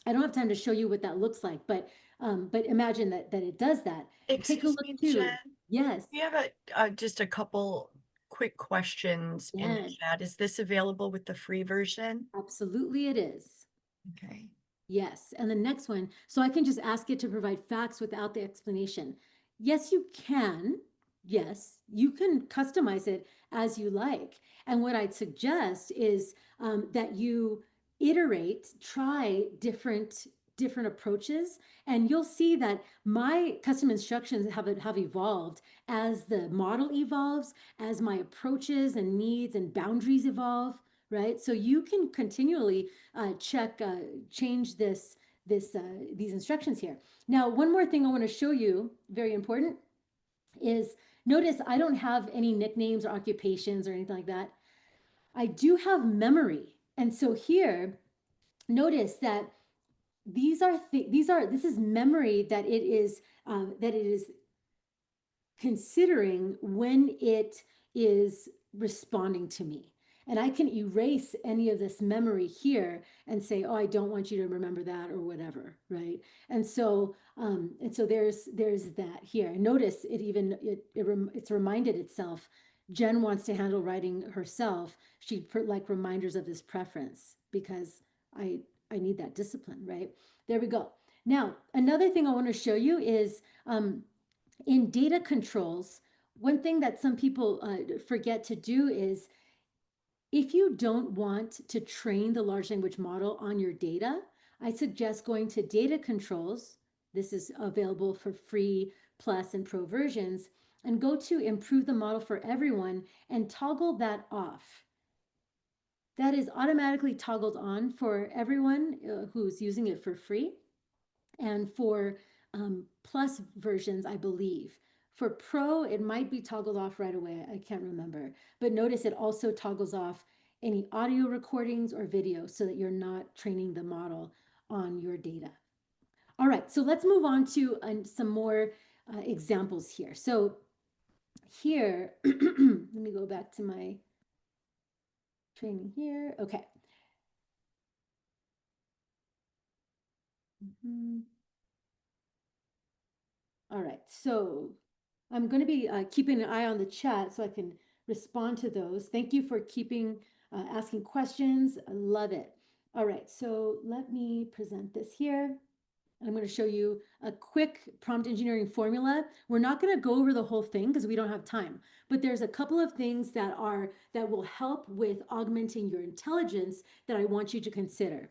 I don't have time to show you what that looks like, but imagine that it does that. Take a Excuse look me, too. Jen. Yes, We have just a couple quick questions in the yes, chat. Is this available with the free version? absolutely it is. Okay. Yes. And the next one, so I can just ask it to provide facts without the explanation. Yes, you can. Yes, you can customize it as you like. And what I'd suggest is that you try different approaches, and you'll see that my custom instructions have evolved as the model evolves, as my approaches and needs and boundaries evolve, right? So you can continually change these instructions here. Now, one more thing I want to show you, very important, is notice I don't have any nicknames or occupations or anything like that. I do have memory. And so here, notice that this is memory that it is considering when it is responding to me. And I can erase any of this memory here and say, oh, I don't want you to remember that or whatever, right? And so there's that here. Notice it's reminded itself. Jen wants to handle writing herself. She'd put like reminders of this preference because I need that discipline, right? There we go. Now, another thing I want to show you is in data controls, one thing that some people forget to do is if you don't want to train the large language model on your data, I suggest going to data controls. This is available for free plus and pro versions, and go to improve the model for everyone and toggle that off. That is automatically toggled on for everyone who's using it for free. And for plus versions, I believe. For Pro, it might be toggled off right away. I can't remember. But notice it also toggles off any audio recordings or video so that you're not training the model on your data. All right, so let's move on to some more examples here. So here, let me go back to my training here. Okay. All right, so I'm going to be keeping an eye on the chat so I can respond to those. Thank you for asking questions. I love it. All right, so let me present this here. I'm going to show you a quick prompt engineering formula. We're not going to go over the whole thing because we don't have time, but there's a couple of things that will help with augmenting your intelligence that I want you to consider.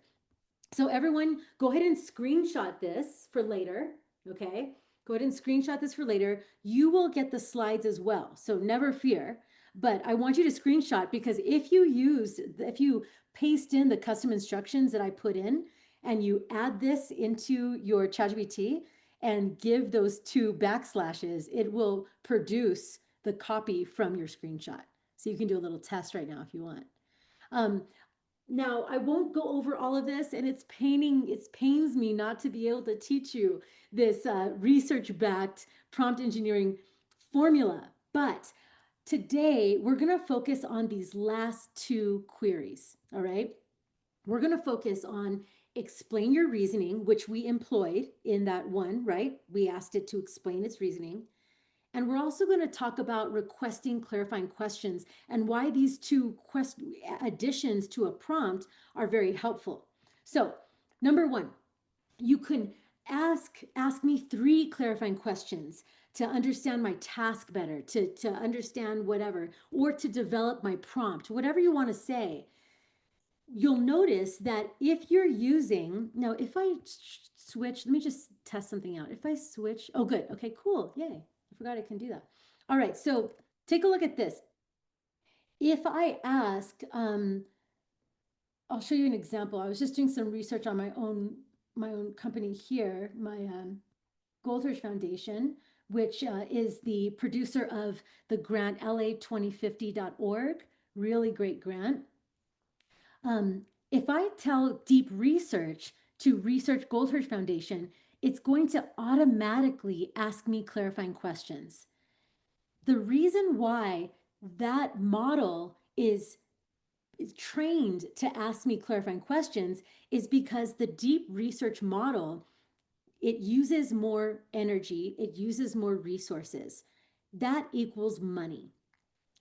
So everyone, go ahead and screenshot this for later, okay? Go ahead and screenshot this for later. You will get the slides as well, so never fear. But I want you to screenshot because if you paste in the custom instructions that I put in and you add this into your ChatGPT and give those 2 backslashes, it will produce the copy from your screenshot. So you can do a little test right now if you want. Now, I won't go over all of this, and it pains me not to be able to teach you this research-backed prompt engineering formula. But today, we're going to focus on these last 2 queries, all right? We're going to focus on explain your reasoning, which we employed in that one, right? We asked it to explain its reasoning. And we're also going to talk about requesting clarifying questions and why these two additions to a prompt are very helpful. So, number one, you can ask me 3 clarifying questions to understand my task better, to understand whatever, or to develop my prompt, whatever you want to say. You'll notice that if you're using, now if I switch, let me just test something out. If I switch, oh good, okay, cool, yay. I forgot I can do that. All right, so take a look at this. If I ask, I'll show you an example. I was just doing some research on my own company here, my Goldthirst Foundation, which is the producer of the grant LA2050.org. Really great grant. If I tell Deep Research to research Goldthirst Foundation, it's going to automatically ask me clarifying questions. The reason why that model is trained to ask me clarifying questions is because the Deep Research model, it uses more energy, it uses more resources. That equals money.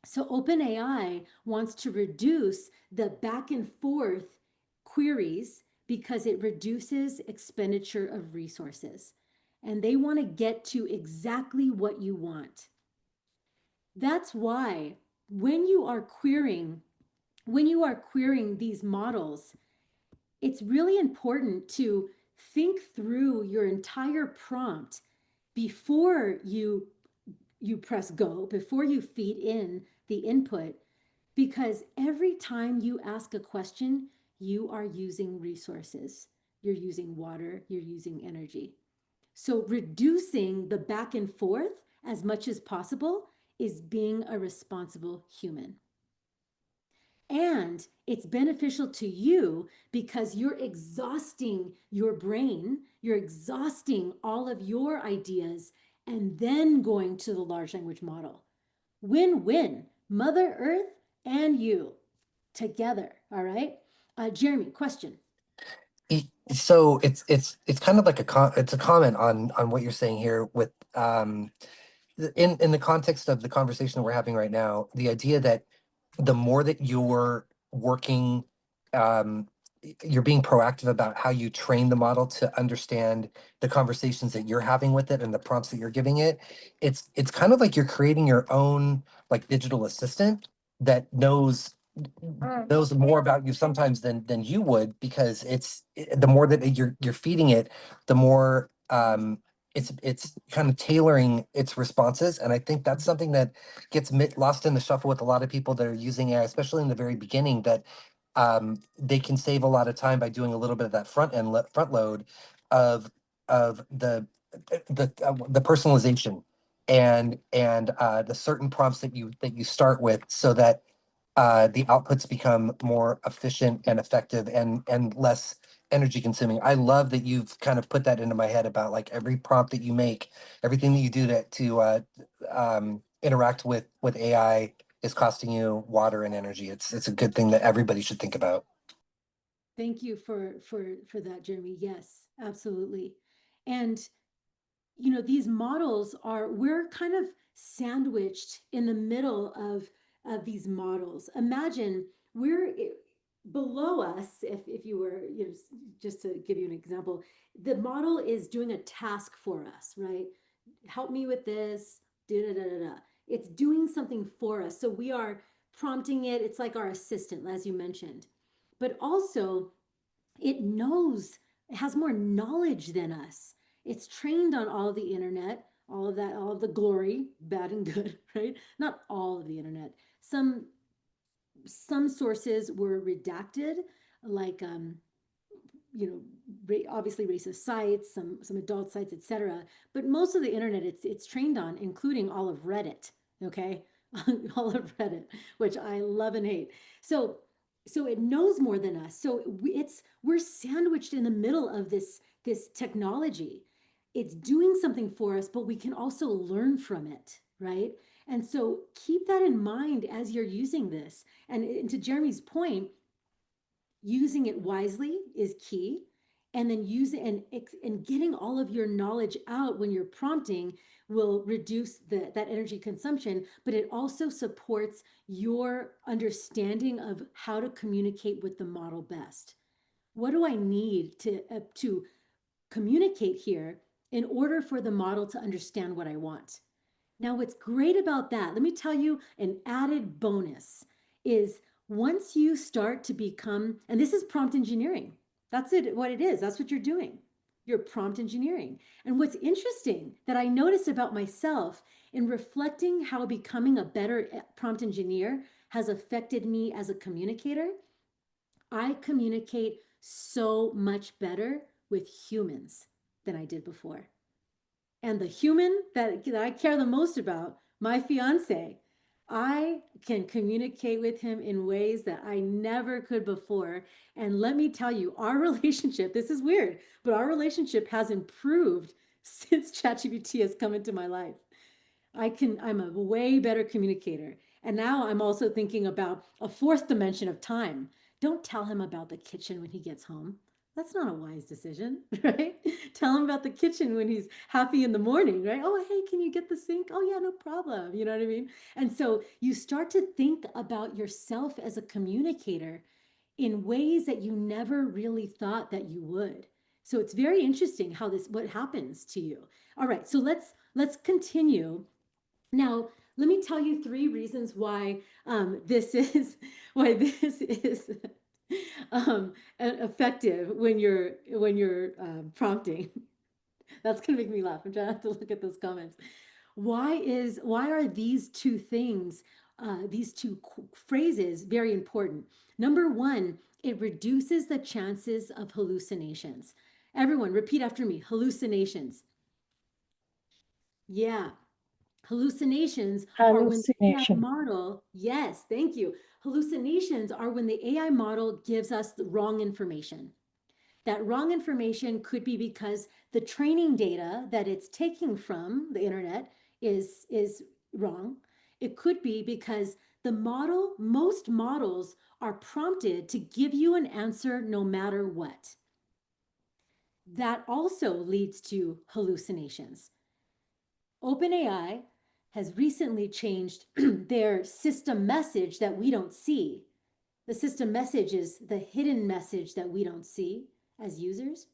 So OpenAI wants to reduce the back and forth queries because it reduces expenditure of resources. And they want to get to exactly what you want. That's why when you are querying these models, it's really important to think through your entire prompt before you press go, before you feed in the input, because every time you ask a question, you are using resources. You're using water, you're using energy. So reducing the back and forth as much as possible is being a responsible human. And it's beneficial to you because you're exhausting your brain, you're exhausting all of your ideas, and then going to the large language model. Win-win, Mother Earth and you together. All right. Jeremy, question. So it's kind of like it's a comment on what you're saying here with in the context of the conversation that we're having right now, the idea that the more that you're working, um, you're being proactive about how you train the model to understand the conversations that you're having with it and the prompts that you're giving it. It's kind of like you're creating your own like digital assistant that knows more about you sometimes than you would, because the more that you're feeding it, the more it's kind of tailoring its responses. And I think that's something that gets lost in the shuffle with a lot of people that are using AI, especially in the very beginning, that they can save a lot of time by doing a little bit of that front load of the personalization and the certain prompts that you start with, so that the outputs become more efficient and effective and less energy consuming. I love that you've kind of put that into my head about like every prompt that you make, everything that you do to interact with AI is costing you water and energy. It's a good thing that everybody should think about. Thank you for that, Jeremy. Yes, absolutely. And these models we're kind of sandwiched in the middle of these models. Imagine we're below us, if you were, just to give you an example, the model is doing a task for us, right? Help me with this, da da da da da. It's doing something for us. So we are prompting it. It's like our assistant, as you mentioned. But also, it has more knowledge than us. It's trained on all of the internet, all of that, all of the glory, bad and good, right? Not all of the internet. Some sources were redacted, like obviously racist sites, some adult sites, etc. But most of the internet it's trained on, including all of Reddit. Okay, all of Reddit, which I love and hate. So it knows more than us. So we're sandwiched in the middle of this technology. It's doing something for us, but we can also learn from it, right? And so keep that in mind as you're using this. And to Jeremy's point, using it wisely is key. And then using and getting all of your knowledge out when you're prompting will reduce that energy consumption, but it also supports your understanding of how to communicate with the model best. What do I need to communicate here in order for the model to understand what I want? Now, what's great about that, let me tell you an added bonus is once you start to become, and this is prompt engineering. That's it, what it is. That's what you're doing. You're prompt engineering. And what's interesting that I noticed about myself in reflecting how becoming a better prompt engineer has affected me as a communicator, I communicate so much better with humans than I did before. And the human that I care the most about, my fiance, I can communicate with him in ways that I never could before. And let me tell you, our relationship, this is weird, but our relationship has improved since ChatGPT has come into my life. I'm a way better communicator. And now I'm also thinking about a fourth dimension of time. Don't tell him about the kitchen when he gets home. That's not a wise decision, right? Tell him about the kitchen when he's happy in the morning, right? Oh, hey, can you get the sink? Oh, yeah, no problem. You know what I mean? And so you start to think about yourself as a communicator in ways that you never really thought that you would. So it's very interesting how what happens to you. All right, so let's continue now. Let me tell you three reasons why this is why this is effective when you're prompting. That's gonna make me laugh. I'm trying not to look at those comments. Why are these two things, these two phrases very important? Number one, it reduces the chances of hallucinations. Everyone, repeat after me: hallucinations. Yeah, hallucinations are when the AI Hallucination. model, yes, thank you. Hallucinations are when the AI model gives us the wrong information. That wrong information could be because the training data that it's taking from the internet is wrong. It could be because most models are prompted to give you an answer no matter what. That also leads to hallucinations. OpenAI has recently changed their system message that we don't see. The system message is the hidden message that we don't see as users.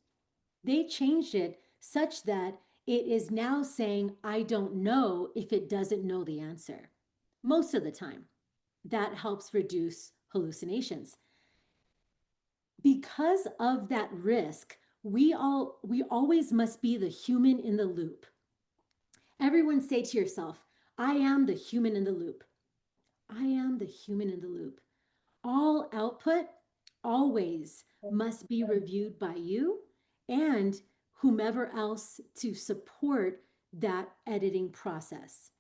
They changed it such that it is now saying, I don't know, if it doesn't know the answer. Most of the time, that helps reduce hallucinations. Because of that risk, we always must be the human in the loop. Everyone say to yourself, I am the human in the loop. I am the human in the loop. All output always must be reviewed by you and whomever else to support that editing process.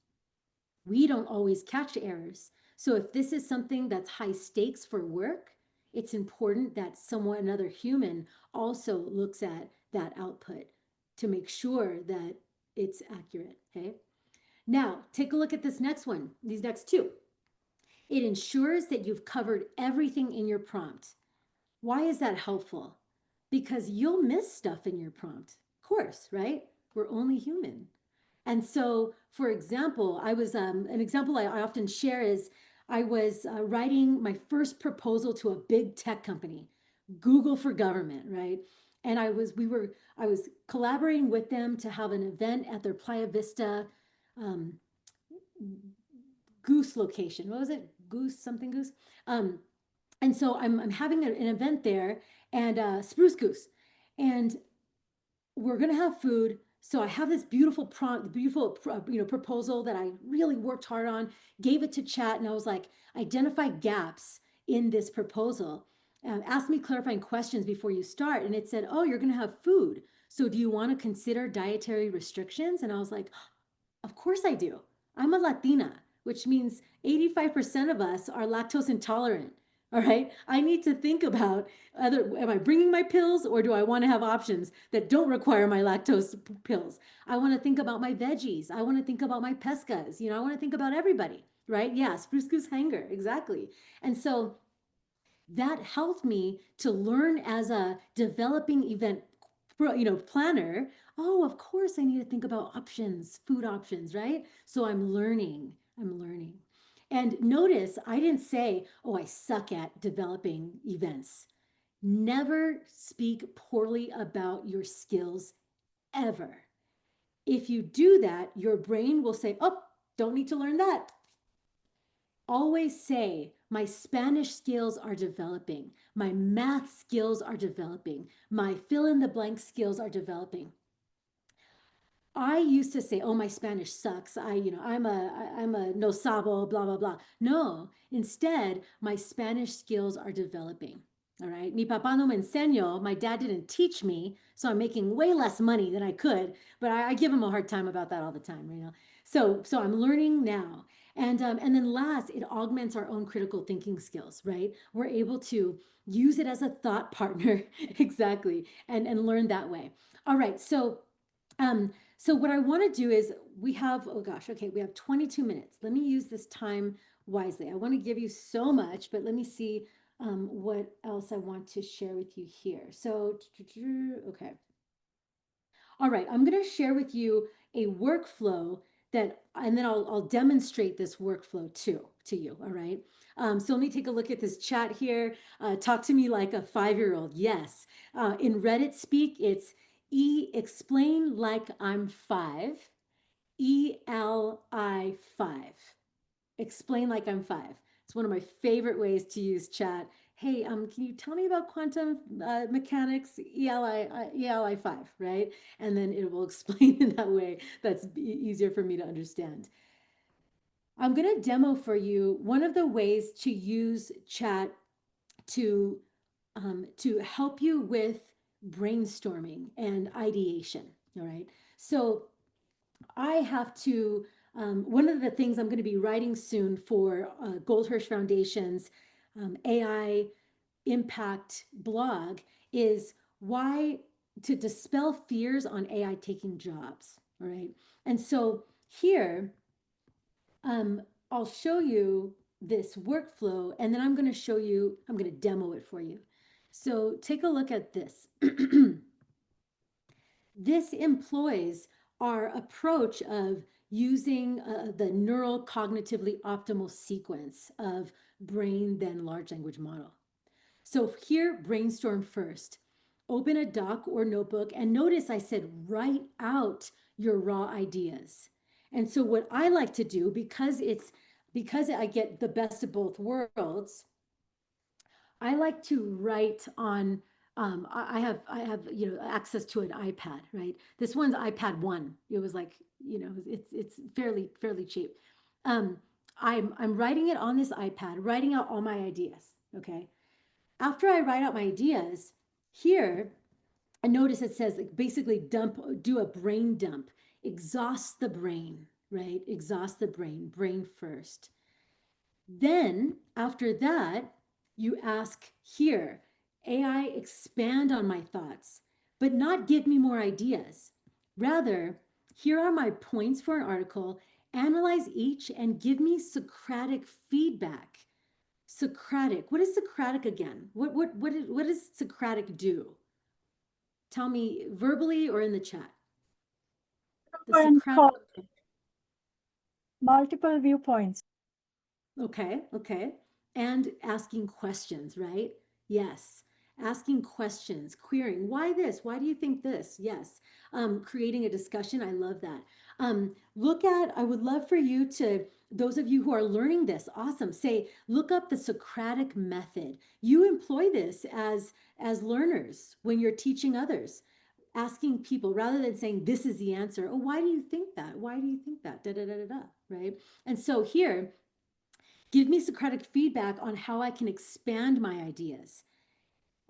We don't always catch errors. So if this is something that's high stakes for work, it's important that another human also looks at that output to make sure that it's accurate. Okay. Now, take a look at this next one, these next two. It ensures that you've covered everything in your prompt. Why is that helpful? Because you'll miss stuff in your prompt. Of course, right? We're only human. And so, for example, an example I often share is I was writing my first proposal to a big tech company, Google for government, right? And I was collaborating with them to have an event at their Playa Vista um, Goose location. What was it? Goose something Goose. Um, and so I'm having an event there, and Spruce Goose, and we're gonna have food. So I have this beautiful proposal that I really worked hard on, gave it to chat, and I was like, identify gaps in this proposal. Ask me clarifying questions before you start. And it said, oh, you're gonna have food. So do you want to consider dietary restrictions? And I was like, of course I do. I'm a Latina, which means 85% of us are lactose intolerant. All right. I need to think about am I bringing my pills, or do I want to have options that don't require my lactose pills? I want to think about my veggies. I want to think about my pescas. I want to think about everybody, right? Yeah. Spruce goose hanger. Exactly. And so That helped me to learn as a developing event planner. Oh, of course I need to think about options, food options, right? So I'm learning. And notice I didn't say, oh, I suck at developing events. Never speak poorly about your skills ever. If you do that, your brain will say, oh, don't need to learn that. Always say, my Spanish skills are developing, my math skills are developing, my fill in the blank skills are developing. I used to say, "Oh, my Spanish sucks. I'm a no sabo, blah blah blah." No, instead, my Spanish skills are developing. All right, mi papá no me enseñó. My dad didn't teach me, so I'm making way less money than I could. But I give him a hard time about that all the time, you know. So I'm learning now, and then last, it augments our own critical thinking skills. Right, we're able to use it as a thought partner, exactly, and learn that way. All right, um, so what I want to do is we have, oh gosh, okay, we have 22 minutes. Let me use this time wisely. I want to give you so much, but let me see what else I want to share with you here. So, okay. All right, I'm going to share with you a workflow that, and then I'll demonstrate this workflow too to you. All right. So let me take a look at this chat here. Talk to me like a 5-year-old. Yes. In Reddit speak, it's explain like I'm 5, ELI5. Explain like I'm 5. It's one of my favorite ways to use chat. Hey, can you tell me about quantum mechanics, ELI5, right? And then it will explain in that way that's easier for me to understand. I'm going to demo for you one of the ways to use chat to help you with brainstorming and ideation. All right. So I have to, one of the things I'm going to be writing soon for Goldhirsch Foundation's AI impact blog is why to dispel fears on AI taking jobs. All right. And so here, I'll show you this workflow and then I'm going to demo it for you. So take a look at this. This employs our approach of using the neural cognitively optimal sequence of brain, then large language model. So here, brainstorm first. Open a doc or notebook and notice I said write out your raw ideas. And so what I like to do, because I get the best of both worlds, I like to write on I have access to an iPad, right? This one's iPad 1. It was like, it's fairly cheap. Um I'm writing it on this iPad, writing out all my ideas, okay? After I write out my ideas, here I notice it says like basically do a brain dump, exhaust the brain, right? Exhaust the brain first. Then after that, you ask here, AI expand on my thoughts, but not give me more ideas. Rather, here are my points for an article, analyze each and give me Socratic feedback. Socratic, what is Socratic again? What does Socratic do? Tell me verbally or in the chat. The And Socratic. multiple viewpoints. Okay. And asking questions, right? Yes. Asking questions, querying, why this? Why do you think this? Yes. Creating a discussion. I love that. I would love for you to, those of you who are learning this, awesome. Say, look up the Socratic method. You employ this as learners when you're teaching others. Asking people rather than saying, this is the answer. Oh, why do you think that? Why do you think that? Da, da, da, da, da, right? And so here, give me Socratic feedback on how I can expand my ideas.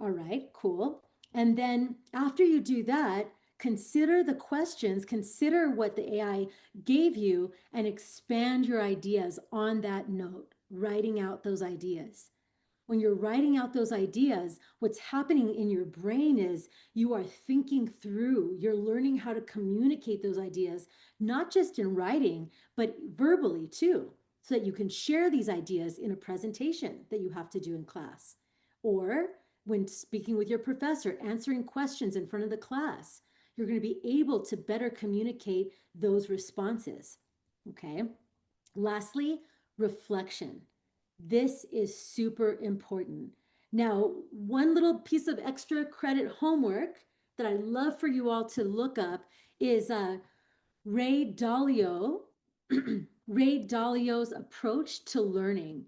All right, cool. And then after you do that, consider the questions, consider what the AI gave you, and expand your ideas on that note, writing out those ideas. When you're writing out those ideas, what's happening in your brain is you are thinking through, you're learning how to communicate those ideas, not just in writing, but verbally too, so that you can share these ideas in a presentation that you have to do in class. Or when speaking with your professor, answering questions in front of the class, you're going to be able to better communicate those responses. Okay. Lastly, reflection. This is super important. Now, one little piece of extra credit homework that I'd love for you all to look up is Ray Dalio, Ray Dalio's approach to learning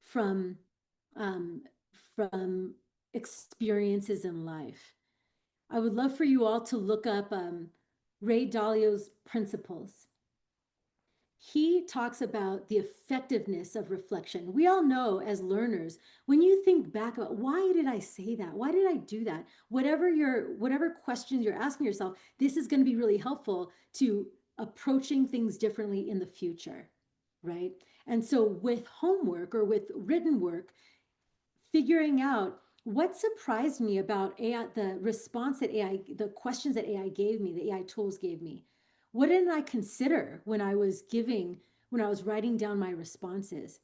from um, from experiences in life. I would love for you all to look up Ray Dalio's principles. He talks about the effectiveness of reflection. We all know as learners, when you think back about why did I say that? Why did I do that? Whatever questions you're asking yourself, this is going to be really helpful to approaching things differently in the future, right? And so with homework or with written work, figuring out what surprised me about AI, the response that AI, the questions that AI gave me, the AI tools gave me. What didn't I consider when I was writing down my responses?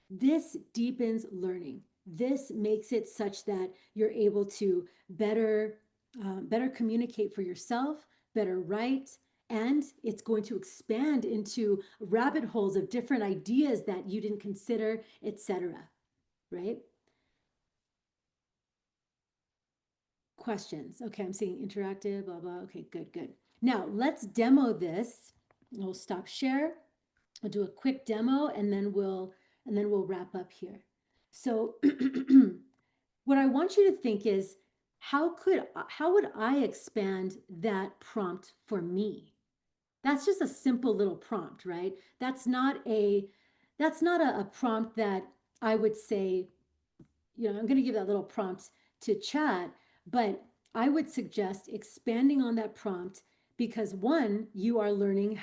This deepens learning. This makes it such that you're able to better communicate for yourself, better write, and it's going to expand into rabbit holes of different ideas that you didn't consider, etc. Right? Questions. Okay, I'm seeing interactive, blah, blah. Okay, good, good. Now let's demo this. We'll stop share. I'll do a quick demo and then we'll wrap up here. So what I want you to think is how would I expand that prompt for me? That's just a simple little prompt, right? That's not a prompt that I would say, I'm going to give that little prompt to chat, but I would suggest expanding on that prompt because one, you are learning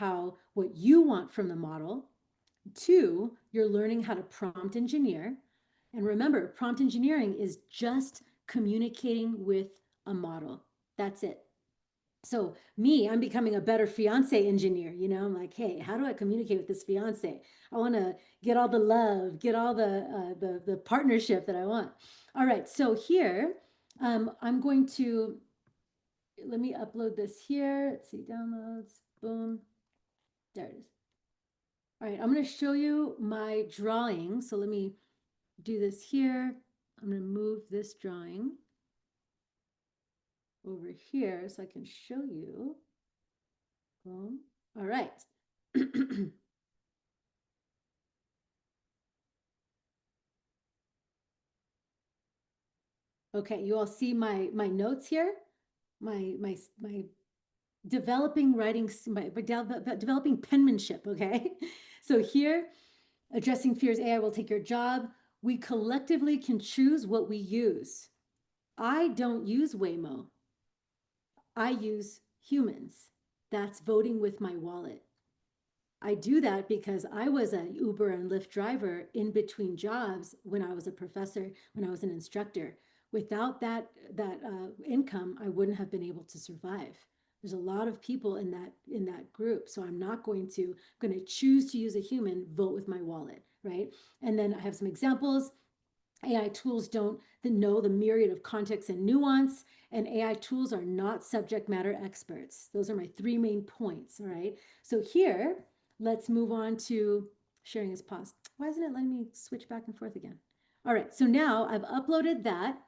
what you want from the model. Two, you're learning how to prompt engineer. And remember, prompt engineering is just communicating with a model. That's it. So I'm becoming a better fiance engineer. I'm like, hey, how do I communicate with this fiance? I want to get all the love, get all the partnership that I want. All right, so here, I'm going to, let me upload this here. Let's see, downloads, boom, there it is. All right, I'm going to show you my drawing. So let me do this here. I'm going to move this drawing over here so I can show you. Boom. All right. Okay, you all see my notes here, my developing writing, developing penmanship. Okay, so here, addressing fears AI will take your job. We collectively can choose what we use. I don't use Waymo. I use humans. That's voting with my wallet. I do that because I was an Uber and Lyft driver in between jobs when I was a professor, when I was an instructor. Without that income, I wouldn't have been able to survive. There's a lot of people in that group, so I'm not going to choose to use a human. Vote with my wallet, right? And then I have some examples. AI tools don't know the myriad of context and nuance, and AI tools are not subject matter experts. Those are my three main points, all right? So here, let's move on to sharing is paused. Why isn't it letting me switch back and forth again? All right, so now I've uploaded that,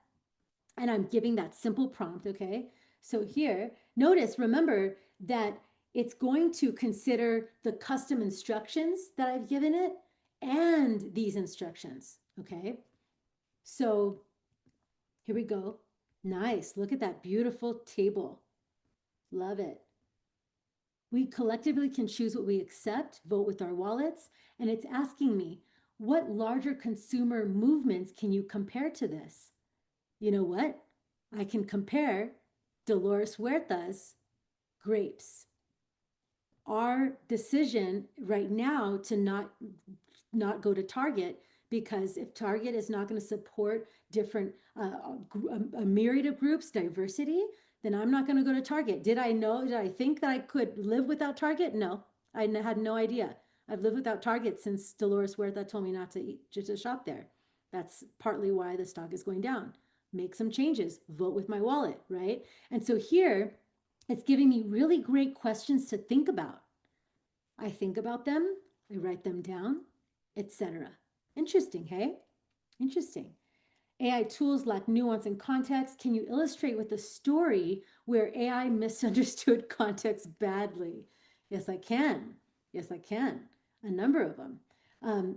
and I'm giving that simple prompt, okay? So here, remember that it's going to consider the custom instructions that I've given it and these instructions, okay? So here we go. Nice. Look at that beautiful table. Love it. We collectively can choose what we accept, vote with our wallets, and it's asking me, what larger consumer movements can you compare to this? You know what? I can compare Dolores Huerta's grapes. Our decision right now to not go to Target, because if Target is not going to support different a myriad of groups, diversity, then I'm not going to go to Target. Did I think that I could live without Target? No, I had no idea. I've lived without Target since Dolores Huerta told me not to shop there. That's partly why the stock is going down. Make some changes, vote with my wallet, right? And so here, it's giving me really great questions to think about. I think about them, I write them down, etc. Interesting, hey? Interesting. AI tools lack nuance and context. Can you illustrate with a story where AI misunderstood context badly? Yes, I can. Yes, I can. A number of them.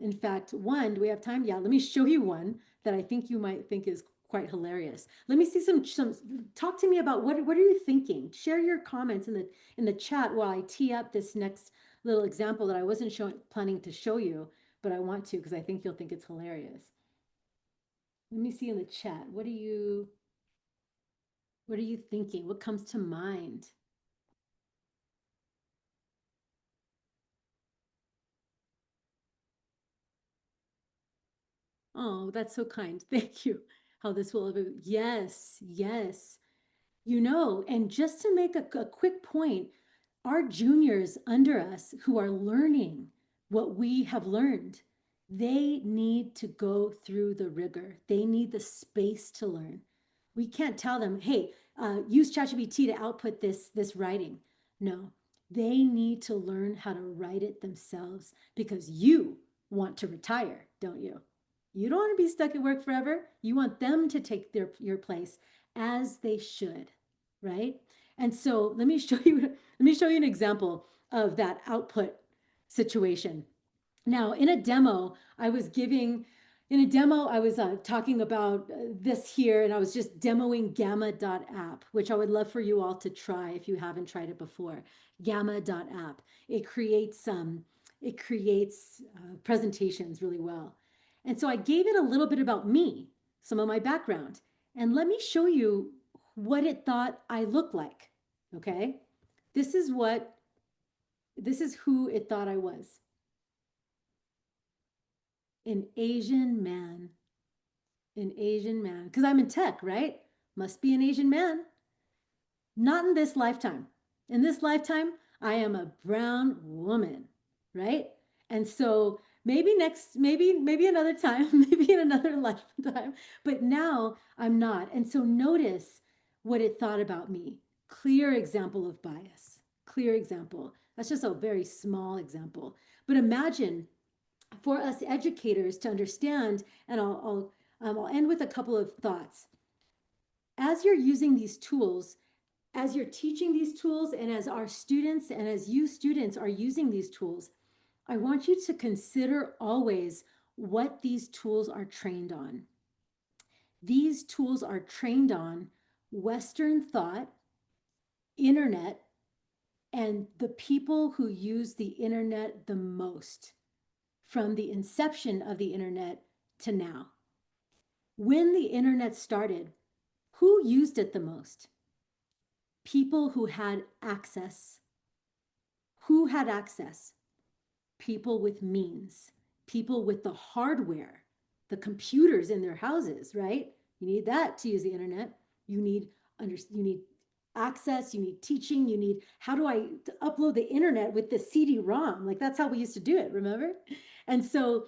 In fact, one, do we have time? Yeah, let me show you one that I think you might think is quite hilarious. Let me see some talk to me about what are you thinking? Share your comments in the chat while I tee up this next little example that I wasn't planning to show you, but I want to because I think you'll think it's hilarious. Let me see in the chat. What are you thinking? What comes to mind? Oh, that's so kind. Thank you. How this will ever, yes, yes. You know, and just to make a quick point, our juniors under us who are learning what we have learned, they need to go through the rigor. They need the space to learn. We can't tell them, hey, use ChatGPT to output this writing. No, they need to learn how to write it themselves because you want to retire, don't you? You don't want to be stuck at work forever. You want them to take your place as they should, right? And so let me show you an example of that output situation. Now, in a demo, I was talking about this here, and I was just demoing gamma.app, which I would love for you all to try if you haven't tried it before. Gamma.app. It creates presentations really well. And so I gave it a little bit about me, some of my background, and let me show you what it thought I looked like. Okay, this is who it thought I was. An Asian man. An Asian man. Because I'm in tech, right? Must be an Asian man. Not in this lifetime. In this lifetime, I am a brown woman, right? And so maybe another time, maybe in another lifetime, but now I'm not. And so notice what it thought about me. Clear example of bias. Clear example. That's just a very small example. But imagine for us educators to understand, and I'll end with a couple of thoughts. As you're using these tools, as you're teaching these tools, and as our students and as you students are using these tools, I want you to consider always what these tools are trained on. These tools are trained on Western thought, internet, and the people who use the internet the most from the inception of the internet to now. When the internet started, who used it the most? People who had access. Who had access? People with means, people with the hardware, the computers in their houses, right? You need that to use the internet. You need access, you need teaching, you need how do I upload the internet with the CD-ROM? Like that's how we used to do it, remember? And so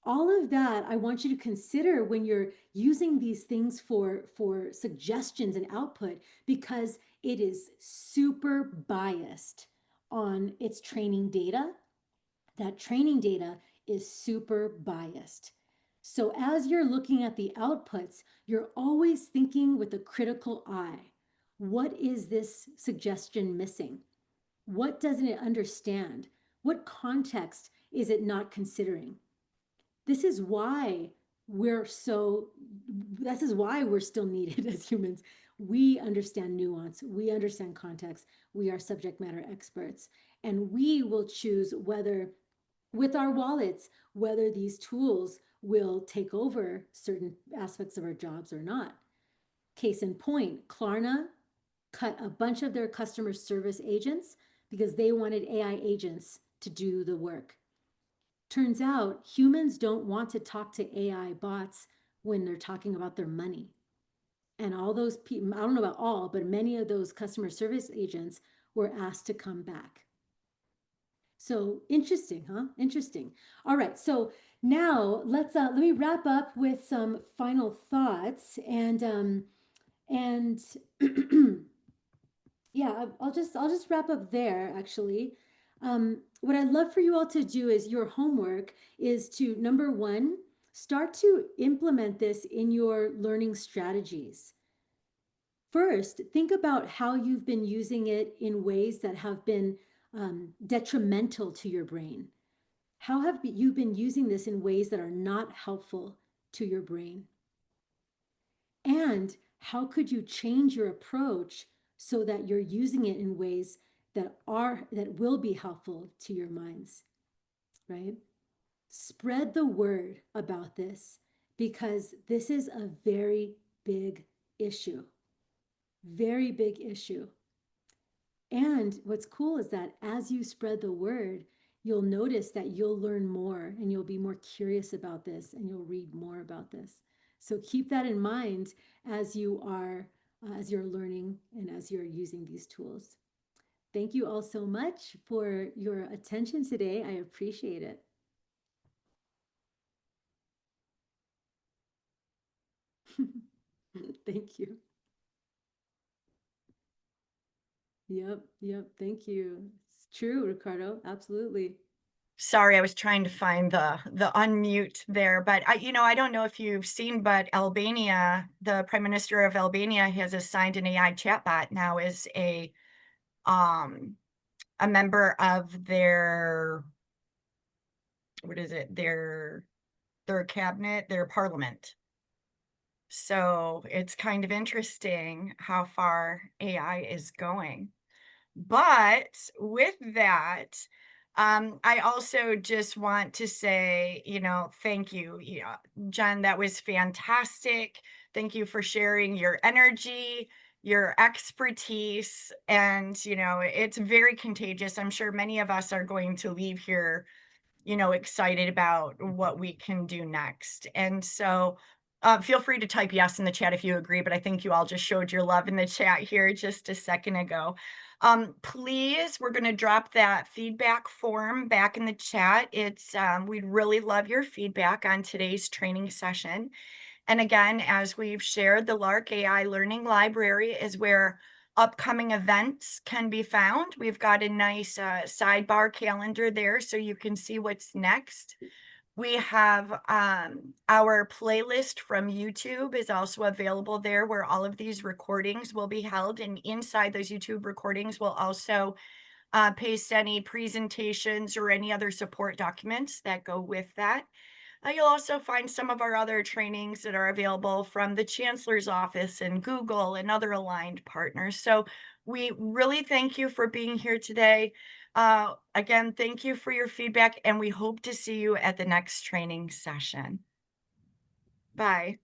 all of that I want you to consider when you're using these things for suggestions and output, because it is super biased on its training data. That training data is super biased. So as you're looking at the outputs, you're always thinking with a critical eye. What is this suggestion missing? What doesn't it understand? What context is it not considering? This is why we're still needed as humans. We understand nuance, we understand context, we are subject matter experts, and we will choose whether, with our wallets, whether these tools will take over certain aspects of our jobs or not. Case in point, Klarna cut a bunch of their customer service agents because they wanted AI agents to do the work. Turns out humans don't want to talk to AI bots when they're talking about their money. And all those people, I don't know about all, but many of those customer service agents were asked to come back. So interesting, huh? Interesting. All right. So Now let me wrap up with some final thoughts and yeah, I'll just wrap up there actually. What I'd love for you all to do is your homework is to number one, start to implement this in your learning strategies. First, think about how you've been using it in ways that have been detrimental to your brain. How have you been using this in ways that are not helpful to your brain? And how could you change your approach so that you're using it in ways that will be helpful to your minds, right? Spread the word about this because this is a very big issue. Very big issue. And what's cool is that as you spread the word, you'll notice that you'll learn more and you'll be more curious about this and you'll read more about this. So keep that in mind as you're learning and as you're using these tools. Thank you all so much for your attention today. I appreciate it. Thank you. Yep. Thank you. It's true, Ricardo. Absolutely. Sorry, I was trying to find the unmute there, but I don't know if you've seen, but Albania, the Prime Minister of Albania has assigned an AI chatbot now as a member of their, what is it, their cabinet, their parliament. So it's kind of interesting how far AI is going. But with that, I also just want to say, thank you. Jen, that was fantastic. Thank you for sharing your energy, your expertise, and, it's very contagious. I'm sure many of us are going to leave here excited about what we can do next. And so feel free to type yes in the chat if you agree, but I think you all just showed your love in the chat here just a second ago. Please, we're going to drop that feedback form back in the chat. We'd really love your feedback on today's training session. And again, as we've shared, the Lark AI Learning Library is where upcoming events can be found. We've got a nice sidebar calendar there so you can see what's next. We have our playlist from YouTube is also available there where all of these recordings will be held. And inside those YouTube recordings, we'll also paste any presentations or any other support documents that go with that. You'll also find some of our other trainings that are available from the Chancellor's Office and Google and other aligned partners. So we really thank you for being here today. Again, thank you for your feedback, and we hope to see you at the next training session. Bye.